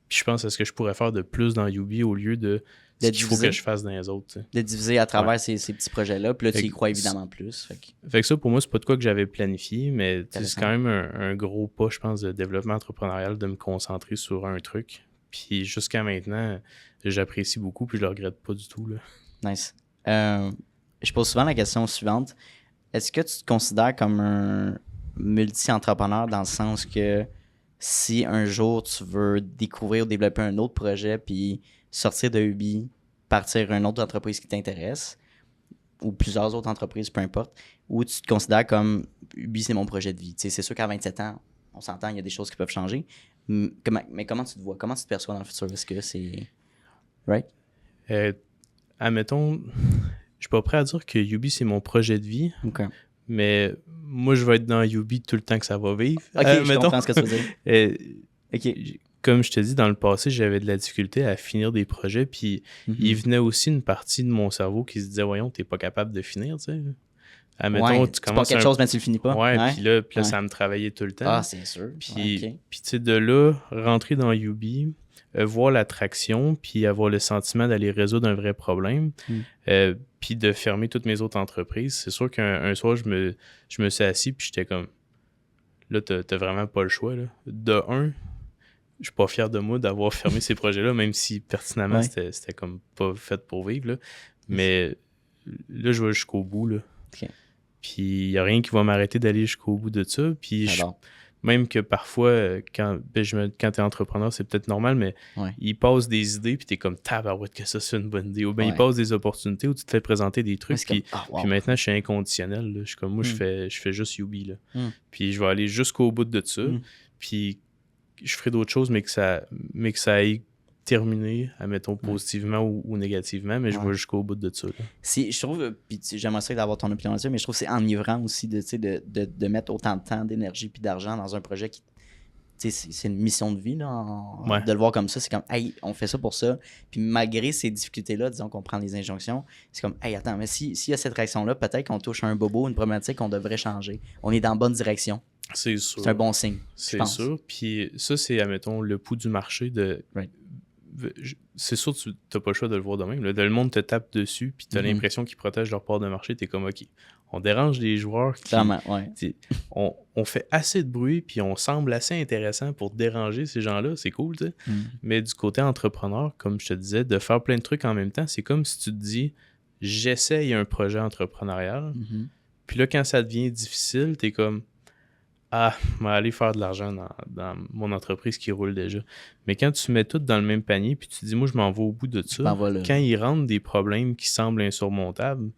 puis je pense à ce que je pourrais faire de plus dans Yubi au lieu de ce qu'il faut que je fasse dans les autres. T'sais. De diviser à travers ces petits projets-là, puis là, tu y crois évidemment plus. Fait que ça, pour moi, c'est pas de quoi que j'avais planifié, mais c'est quand même un gros pas, je pense, de développement entrepreneurial de me concentrer sur un truc. Puis jusqu'à maintenant, j'apprécie beaucoup, puis je le regrette pas du tout. Là. Nice. Je pose souvent la question suivante. Est-ce que tu te considères comme un multi-entrepreneur dans le sens que si un jour tu veux découvrir ou développer un autre projet puis sortir de Ubi, partir à une autre entreprise qui t'intéresse ou plusieurs autres entreprises, peu importe, ou tu te considères comme Ubi, c'est mon projet de vie. T'sais, c'est sûr qu'à 27 ans, on s'entend, il y a des choses qui peuvent changer. Mais comment tu te vois? Comment tu te perçois dans le futur? Est-ce que c'est... Right? Admettons, je suis pas prêt à dire que Yubi, c'est mon projet de vie, mais moi, je vais être dans Yubi tout le temps que ça va vivre. Ok, je comprends ce que tu veux dire. Comme je te dis, dans le passé, j'avais de la difficulté à finir des projets, puis il venait aussi une partie de mon cerveau qui se disait « Voyons, t'es pas capable de finir, tu sais. » Admettons, tu commences quelque chose, mais tu le finis pas. Puis là, ça me travaillait tout le temps. Ah, c'est sûr. Puis tu sais, de là, rentrer dans Yubi, voir l'attraction, puis avoir le sentiment d'aller résoudre un vrai problème, puis de fermer toutes mes autres entreprises. C'est sûr qu'un soir, je me suis assis, puis j'étais comme, là, t'as vraiment pas le choix. Là. De un, je suis pas fier de moi d'avoir fermé ces projets-là, même si pertinemment, c'était comme pas fait pour vivre. Là. Mais là, je vais jusqu'au bout. Là. Puis il n'y a rien qui va m'arrêter d'aller jusqu'au bout de ça. Puis même que parfois, quand tu es entrepreneur, c'est peut-être normal, mais il passe des idées, puis tu es comme tabarouette que ça, c'est une bonne idée. Ou bien il passe des opportunités où tu te fais présenter des trucs. Puis maintenant, je suis inconditionnel. Là. Je suis comme moi, je fais juste Yubi. Là. Puis je vais aller jusqu'au bout de ça. Puis je ferai d'autres choses, mais que ça aille terminé, admettons, positivement ou négativement, mais je vais jusqu'au bout de ça. Je trouve, puis j'aimerais ça d'avoir ton opinion là-dessus, mais je trouve que c'est enivrant aussi de mettre autant de temps, d'énergie puis d'argent dans un projet qui, c'est une mission de vie, là, de le voir comme ça. C'est comme, hey, on fait ça pour ça. Puis malgré ces difficultés-là, disons qu'on prend les injonctions, c'est comme, hey, attends, mais s'il y a cette réaction-là, peut-être qu'on touche un bobo, une problématique qu'on devrait changer. On est dans la bonne direction. C'est sûr. C'est un bon signe. C'est sûr. Puis ça, c'est, admettons, le pouls du marché de... C'est sûr que tu n'as pas le choix de le voir de même. Là, le monde te tape dessus, puis tu as l'impression qu'ils protègent leur part de marché. Tu es comme, OK, on dérange les joueurs qui... On fait assez de bruit, puis on semble assez intéressant pour déranger ces gens-là. C'est cool, tu sais. Mais du côté entrepreneur, comme je te disais, de faire plein de trucs en même temps, c'est comme si tu te dis, j'essaye un projet entrepreneurial, puis là, quand ça devient difficile, tu es comme... Ah, je vais aller faire de l'argent dans mon entreprise qui roule déjà. Mais quand tu mets tout dans le même panier, puis tu te dis, moi, je m'en vais au bout de ça, quand ils rentrent des problèmes qui semblent insurmontables,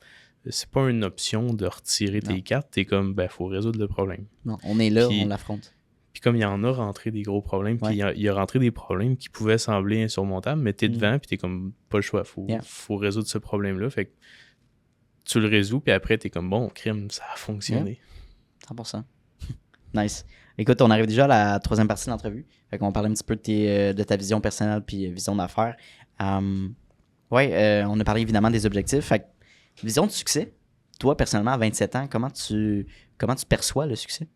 c'est pas une option de retirer tes cartes. T'es comme, faut résoudre le problème. Non, on est là, on l'affronte. Puis comme il y en a rentré des gros problèmes, puis il y a rentré des problèmes qui pouvaient sembler insurmontables, mais t'es devant, puis t'es comme, pas le choix, faut résoudre ce problème-là. Fait que tu le résous, puis après, t'es comme, bon, crime, ça a fonctionné. 100%. Nice. Écoute, on arrive déjà à la troisième partie de l'entrevue. Fait qu'on va parler un petit peu de ta vision personnelle puis vision d'affaires. On a parlé évidemment des objectifs. Fait que, vision de succès. Toi, personnellement, à 27 ans, comment tu perçois le succès?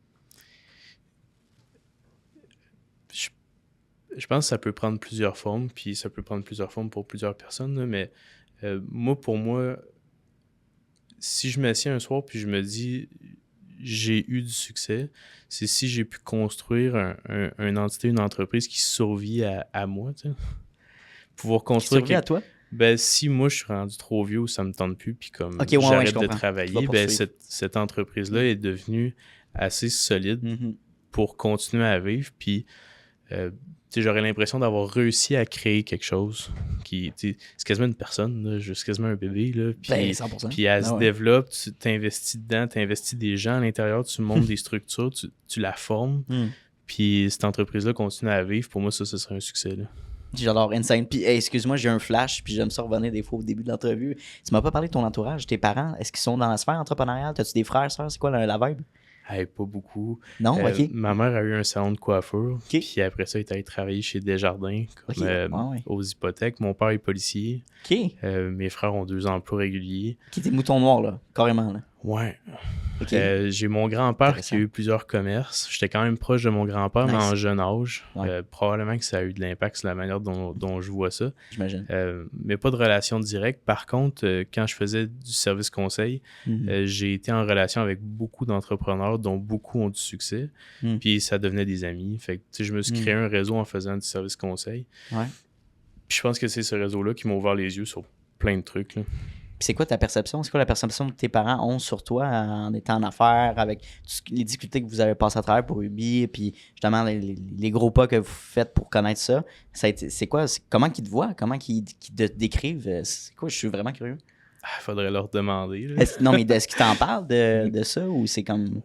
Je pense que ça peut prendre plusieurs formes, puis ça peut prendre plusieurs formes pour plusieurs personnes, là, mais Moi, pour moi, si je m'assieds un soir puis je me dis j'ai eu du succès, c'est si j'ai pu construire une entité, une entreprise qui survit à moi, tu sais. Pouvoir Qui construire survit à toi? Ben, si moi je suis rendu trop vieux ou ça me tente plus, puis comme Ok, ouais, j'arrête je de comprends. Tu travailler, vas ben poursuivre. cette entreprise-là est devenue assez solide Mhm. pour continuer à vivre. Puis, tu sais, j'aurais l'impression d'avoir réussi à créer quelque chose qui, tu sais, c'est quasiment une personne, là, c'est quasiment un bébé, là. Puis, Ben, 100%. puis elle Ah se ouais. développe, tu t'investis dedans, tu investis des gens à l'intérieur, tu montes des structures, tu la formes. Hmm. Puis cette entreprise-là continue à vivre. Pour moi, ça serait un succès, là. J'adore insane. Puis, hey, excuse-moi, j'ai un flash, puis j'aime ça revenir des fois au début de l'entrevue. Tu m'as pas parlé de ton entourage, tes parents. Est-ce qu'ils sont dans la sphère entrepreneuriale? T'as-tu des frères, sœurs? C'est quoi la vibe? Hey, pas beaucoup. Non? Ok. Ma mère a eu un salon de coiffure. Ok. Puis après ça, elle est allée travailler chez Desjardins comme, Ok. Ouais. aux hypothèques. Mon père est policier. Ok. Mes frères ont 2 emplois réguliers. Qui t'es mouton noir, là? Carrément, là. Ouais. Ok. J'ai mon grand-père Intéressant. qui a eu plusieurs commerces. J'étais quand même proche de mon grand-père, mais Nice. en jeune âge. Ouais. Probablement que ça a eu de l'impact sur la manière dont je vois ça. J'imagine. Mais pas de relation directe. Par contre, quand je faisais du service conseil, Mhm. j'ai été en relation avec beaucoup d'entrepreneurs dont beaucoup ont du succès. Mm. Puis ça devenait des amis. Fait que, tu sais, je me suis créé un réseau en faisant du service conseil. Ouais. Puis je pense que c'est ce réseau-là qui m'a ouvert les yeux sur plein de trucs, là. Puis c'est quoi ta perception? C'est quoi la perception que tes parents ont sur toi en étant en affaires, avec les difficultés que vous avez passées à travers pour Ubi, puis justement les gros pas que vous faites pour connaître ça? C'est quoi? Comment qu'ils te voient? Comment qu'ils te décrivent? C'est quoi? Je suis vraiment curieux. Faudrait leur demander, là. Non, mais est-ce qu'ils t'en parlent de ça ou c'est comme.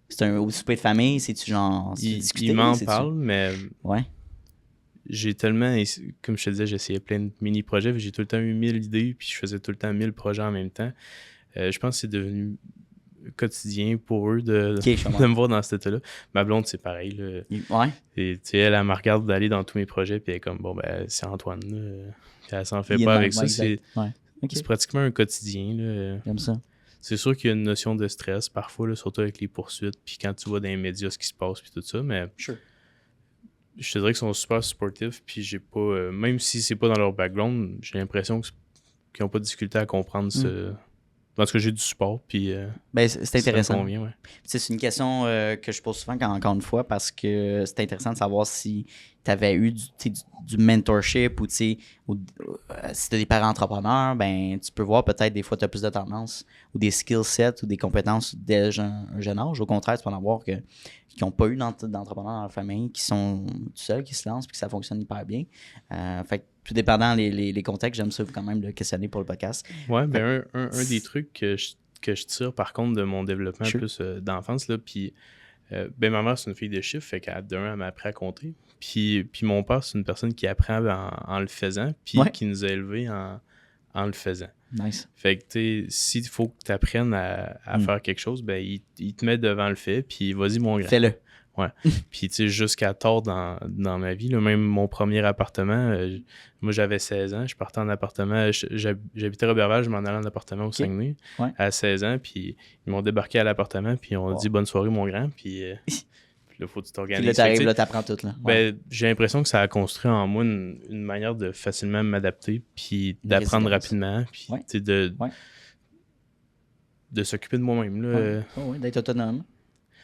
C'est un souper de famille? C'est-tu genre. Ils m'en parlent, mais Ouais. j'ai tellement, comme je te disais, j'essayais plein de mini-projets, puis j'ai tout le temps eu 1000 idées, puis je faisais tout le temps 1000 projets en même temps. Je pense que c'est devenu quotidien pour eux de me voir dans cet état-là. Ma blonde, c'est pareil, là. Ouais. Et tu sais, elle me regarde d'aller dans tous mes projets, puis elle est comme, bon, ben, c'est Antoine, là. Puis elle s'en fait Il est pas dans- avec ça. ouais, C'est exact. Ouais. Ok. c'est pratiquement un quotidien, là. J'aime ça. C'est sûr qu'il y a une notion de stress parfois, là, surtout avec les poursuites, puis quand tu vois dans les médias ce qui se passe, puis tout ça, mais Sure. je te dirais qu'ils sont super supportifs, puis j'ai pas, même si c'est pas dans leur background, j'ai l'impression qu'ils n'ont pas de difficulté à comprendre ce. Parce que j'ai du support, puis Ben, c'est ça me intéressant. convient, ouais. Tu sais, c'est une question que je pose souvent, encore une fois, parce que c'est intéressant de savoir si tu avais eu du mentorship ou, si tu as des parents entrepreneurs, ben, tu peux voir peut-être des fois tu as plus de tendance ou des skill sets ou des compétences dès un jeune âge. Au contraire, tu peux en avoir qui n'ont pas eu d'entrepreneurs dans leur famille, qui sont tout seuls, qui se lancent puis que ça fonctionne hyper bien. Fait que tout dépendant les contextes, j'aime ça quand même le questionner pour le podcast. Ouais, ben un des trucs que je tire par contre de mon développement plus d'enfance, là, puis ben ma mère c'est une fille de chiffres, fait qu'elle m'a appris à compter. Puis mon père c'est une personne qui apprend en le faisant, puis qui nous a élevés en le faisant. Nice. Fait que tu sais, s'il faut que tu apprennes à faire quelque chose, ben il te met devant le fait, puis vas-y mon grand. Fais-le. Ouais. Puis, tu sais, jusqu'à tard dans ma vie, là, même mon premier appartement, moi, j'avais 16 ans, je partais en appartement, j'habitais Roberval, je m'en allais en appartement au Saguenay à 16 ans, puis ils m'ont débarqué à l'appartement, puis ils ont dit « Bonne soirée, mon grand », puis là, faut que tu t'organises. Puis là, t'arrives, là, t'apprends tout, là. Ouais. Ben, j'ai l'impression que ça a construit en moi une manière de facilement m'adapter, puis d'apprendre rapidement, puis tu sais, de s'occuper de moi-même, là. Ouais, d'être autonome.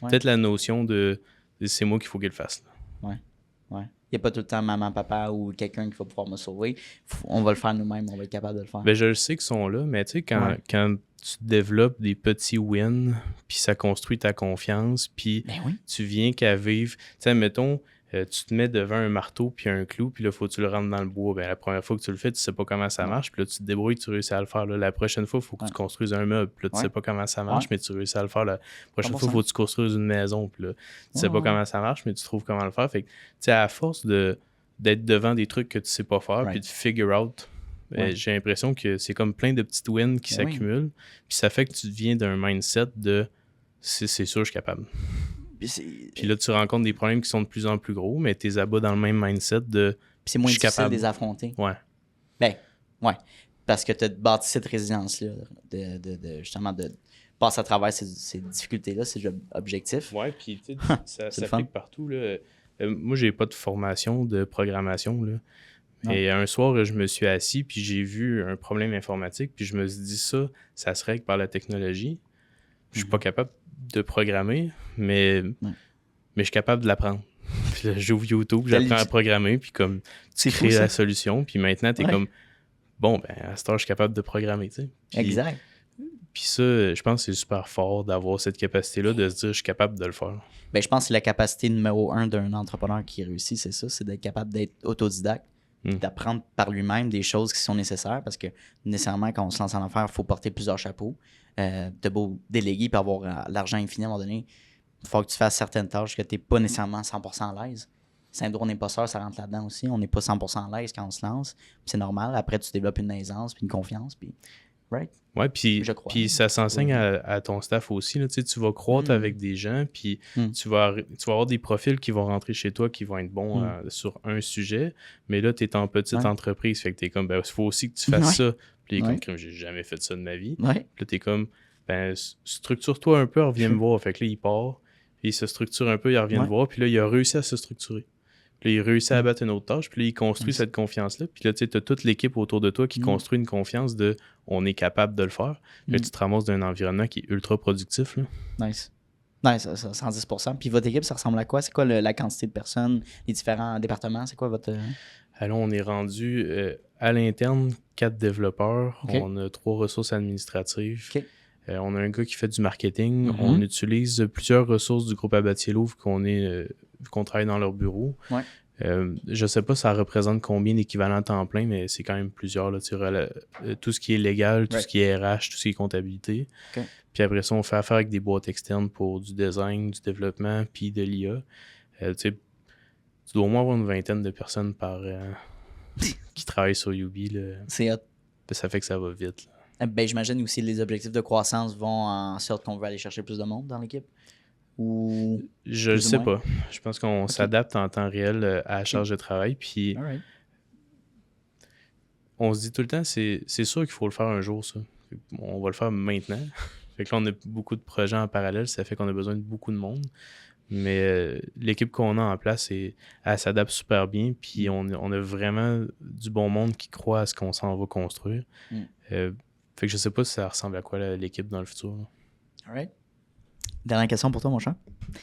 Peut-être la notion de c'est moi qu'il faut qu'il le fasse. Ouais. Il n'y a pas tout le temps maman, papa ou quelqu'un qui va pouvoir me sauver. On va le faire nous-mêmes, on va être capable de le faire. Ben, je le sais qu'ils sont là, mais tu sais, quand tu développes des petits wins, puis ça construit ta confiance, puis tu viens qu'à vivre. Tu sais, mettons, tu te mets devant un marteau puis un clou, puis là, faut que tu le rentres dans le bois. Ben, la première fois que tu le fais, tu sais pas comment ça marche, puis là, tu te débrouilles, tu réussis à le faire. Là. La prochaine fois, il faut que tu construises un meuble, puis là, tu sais pas comment ça marche, mais tu réussis à le faire. La prochaine fois, il faut que tu construises une maison, puis là, tu sais pas comment ça marche, mais tu trouves comment le faire. Fait que, tu sais, à force d'être devant des trucs que tu sais pas faire, puis de figure out, j'ai l'impression que c'est comme plein de petites wins qui s'accumulent, puis ça fait que tu deviens d'un mindset de c'est sûr, je suis capable. Puis là, tu rencontres des problèmes qui sont de plus en plus gros, mais t'es abats dans le même mindset de puis c'est moins difficile capable de les affronter. Ouais. Ben, ouais. Parce que tu as bâti cette résilience-là, justement, de passer à travers ces difficultés-là, ces objectifs. Ouais, puis tu sais, ça s'applique partout, là. Moi, j'ai pas de formation de programmation, là. Et un soir, je me suis assis, puis j'ai vu un problème informatique, puis je me suis dit ça se règle par la technologie. Je suis pas capable de programmer, mais je suis capable de l'apprendre. Puis là, j'ouvre YouTube, j'apprends à programmer, puis comme tu crées la solution, puis maintenant, t'es comme, bon, ben à cette heure, je suis capable de programmer, tu sais. Exact. Puis ça, je pense que c'est super fort d'avoir cette capacité-là, de se dire, je suis capable de le faire. Ben, je pense que c'est la capacité numéro 1 d'un entrepreneur qui réussit, c'est ça, c'est d'être capable d'être autodidacte, d'apprendre par lui-même des choses qui sont nécessaires, parce que nécessairement, quand on se lance en affaires, il faut porter plusieurs chapeaux. De beau déléguer puis avoir l'argent infini à un moment donné, il faut que tu fasses certaines tâches que tu n'es pas nécessairement 100% à l'aise. Syndrome d'imposteur, ça rentre là-dedans aussi. On n'est pas 100% à l'aise quand on se lance. C'est normal. Après, tu développes une aisance puis une confiance. Puis, right? Ouais, puis ça s'enseigne à ton staff aussi. Là. Tu vas croître avec des gens, puis tu vas avoir des profils qui vont rentrer chez toi qui vont être bons sur un sujet. Mais là, tu es en petite entreprise. Fait que tu es comme, il faut aussi que tu fasses ça. Puis il est comme, j'ai jamais fait ça de ma vie. Puis là, tu es comme, structure-toi un peu, reviens me voir. Fait que là, il part, puis il se structure un peu, il revient te voir. Puis là, il a réussi à se structurer. Puis là, il réussit à abattre une autre tâche, puis là, il construit cette confiance-là. Puis là, tu sais, tu as toute l'équipe autour de toi qui construit une confiance de on est capable de le faire. Puis là, tu te ramasses d'un environnement qui est ultra productif. Là. Nice. Nice, ça, 110%. Puis votre équipe, ça ressemble à quoi? C'est quoi la quantité de personnes, les différents départements? C'est quoi votre... Alors, on est rendu à l'interne 4 développeurs. Okay. On a 3 ressources administratives. Okay. On a un gars qui fait du marketing. On utilise plusieurs ressources du groupe Abatiello vu qu'on travaille dans leur bureau. Ouais. Je sais pas ça représente combien d'équivalents temps plein, mais c'est quand même plusieurs. Là, tout ce qui est légal, tout ce qui est RH, tout ce qui est comptabilité. Okay. Puis après ça, on fait affaire avec des boîtes externes pour du design, du développement, puis de l'IA. Tu dois au moins avoir une vingtaine de personnes qui travaillent sur Ubi. Là. C'est hot. Ça fait que ça va vite. Ben, j'imagine aussi que les objectifs de croissance vont en sorte qu'on veut aller chercher plus de monde dans l'équipe. Ou je ne sais pas. Je pense qu'on s'adapte en temps réel à la charge de travail. Puis on se dit tout le temps, c'est sûr qu'il faut le faire un jour, ça. On va le faire maintenant. Fait que là, on a beaucoup de projets en parallèle. Ça fait qu'on a besoin de beaucoup de monde. Mais l'équipe qu'on a en place, elle s'adapte super bien. Puis on a vraiment du bon monde qui croit à ce qu'on s'en va construire. Fait que je sais pas si ça ressemble à quoi l'équipe dans le futur. All right. Dernière question pour toi, mon chat.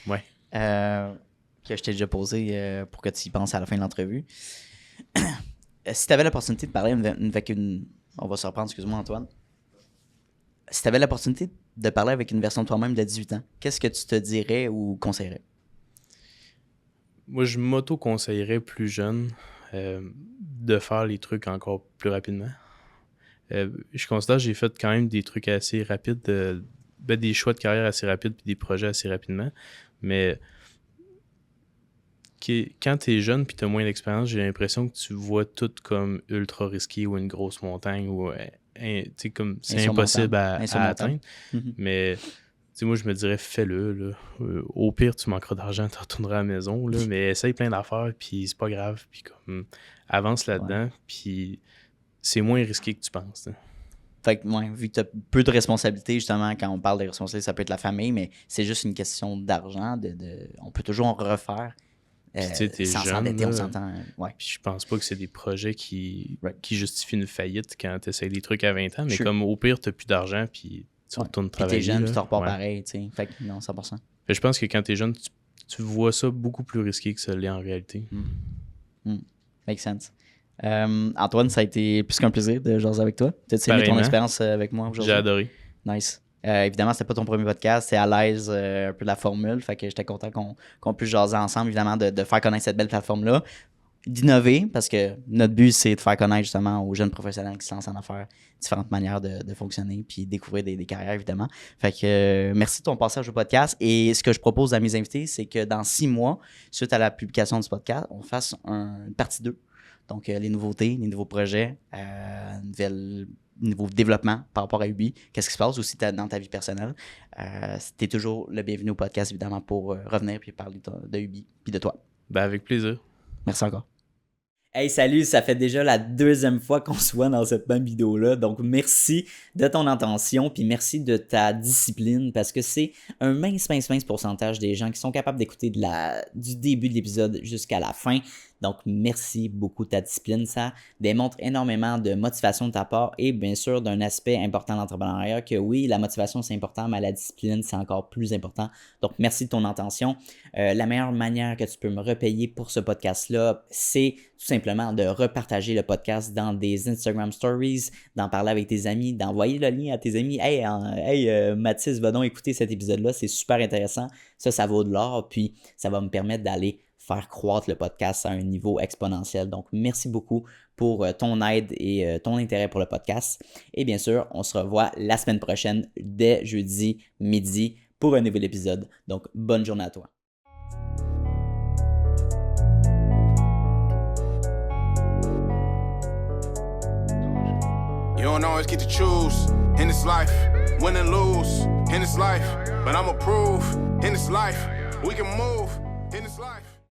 Ouais. Que je t'ai déjà posé pour que tu y penses à la fin de l'entrevue. Si tu avais l'opportunité de parler avec une... On va se reprendre, excuse-moi, Antoine. Si tu avais l'opportunité de parler avec une version de toi-même de 18 ans, qu'est-ce que tu te dirais ou conseillerais? Moi, je m'auto-conseillerais plus jeune de faire les trucs encore plus rapidement. Je considère que j'ai fait quand même des trucs assez rapides, des choix de carrière assez rapides puis des projets assez rapidement. Mais quand tu es jeune puis tu as moins d'expérience, j'ai l'impression que tu vois tout comme ultra risqué ou une grosse montagne ou comme c'est impossible à atteindre. Mais moi, je me dirais, fais-le. Là. Au pire, tu manqueras d'argent, tu retourneras à la maison. Là, mais essaye plein d'affaires puis c'est pas grave. Puis comme avance là-dedans puis c'est moins risqué que tu penses. Hein. Fait que, vu que tu as peu de responsabilités, justement, quand on parle de responsabilités, ça peut être la famille, mais c'est juste une question d'argent. On peut toujours en refaire sans s'endetter, on s'entend. Ouais. Puis je pense pas que c'est des projets qui justifient une faillite quand tu essaies des trucs à 20 ans, mais comme au pire, tu n'as plus d'argent, puis tu retournes travailler. Puis t'es jeune, tu te repars pareil. T'sais. Fait que non, 100%. Fait je pense que quand tu es jeune, tu vois ça beaucoup plus risqué que ça l'est en réalité. Make sense. Antoine, ça a été plus qu'un plaisir de jaser avec toi. Tu as aimé ton expérience avec moi aujourd'hui? J'ai adoré. Nice. Évidemment, c'était pas ton premier podcast, c'est à l'aise un peu de la formule, fait que j'étais content qu'on puisse jaser ensemble, évidemment, de faire connaître cette belle plateforme-là, d'innover, parce que notre but, c'est de faire connaître justement aux jeunes professionnels qui se lancent en affaires différentes manières de fonctionner, puis découvrir des carrières, évidemment. Fait que merci de ton passage au podcast, et ce que je propose à mes invités, c'est que dans 6 mois, suite à la publication du podcast, on fasse une partie 2. Donc, les nouveautés, les nouveaux projets, nouveau développement par rapport à Ubi. Qu'est-ce qui se passe aussi dans ta vie personnelle? Tu es toujours le bienvenu au podcast, évidemment, pour revenir et parler de Ubi puis de toi. Avec plaisir. Merci encore. Hey, salut! Ça fait déjà la 2e fois qu'on se voit dans cette même vidéo-là. Donc, merci de ton attention puis merci de ta discipline parce que c'est un mince pourcentage des gens qui sont capables d'écouter du début de l'épisode jusqu'à la fin. Donc, merci beaucoup de ta discipline. Ça démontre énormément de motivation de ta part et bien sûr d'un aspect important de l'entrepreneuriat que oui, la motivation c'est important, mais la discipline c'est encore plus important. Donc, merci de ton intention. La meilleure manière que tu peux me repayer pour ce podcast-là, c'est tout simplement de repartager le podcast dans des Instagram Stories, d'en parler avec tes amis, d'envoyer le lien à tes amis. Hey, Mathis, va donc écouter cet épisode-là, c'est super intéressant. Ça vaut de l'or, puis ça va me permettre d'aller faire croître le podcast à un niveau exponentiel. Donc, merci beaucoup pour ton aide et ton intérêt pour le podcast. Et bien sûr, on se revoit la semaine prochaine dès jeudi midi pour un nouvel épisode. Donc, bonne journée à toi. You don't always get to choose in this life, win and lose in this life. But I'ma prove in this life, we can move in this life.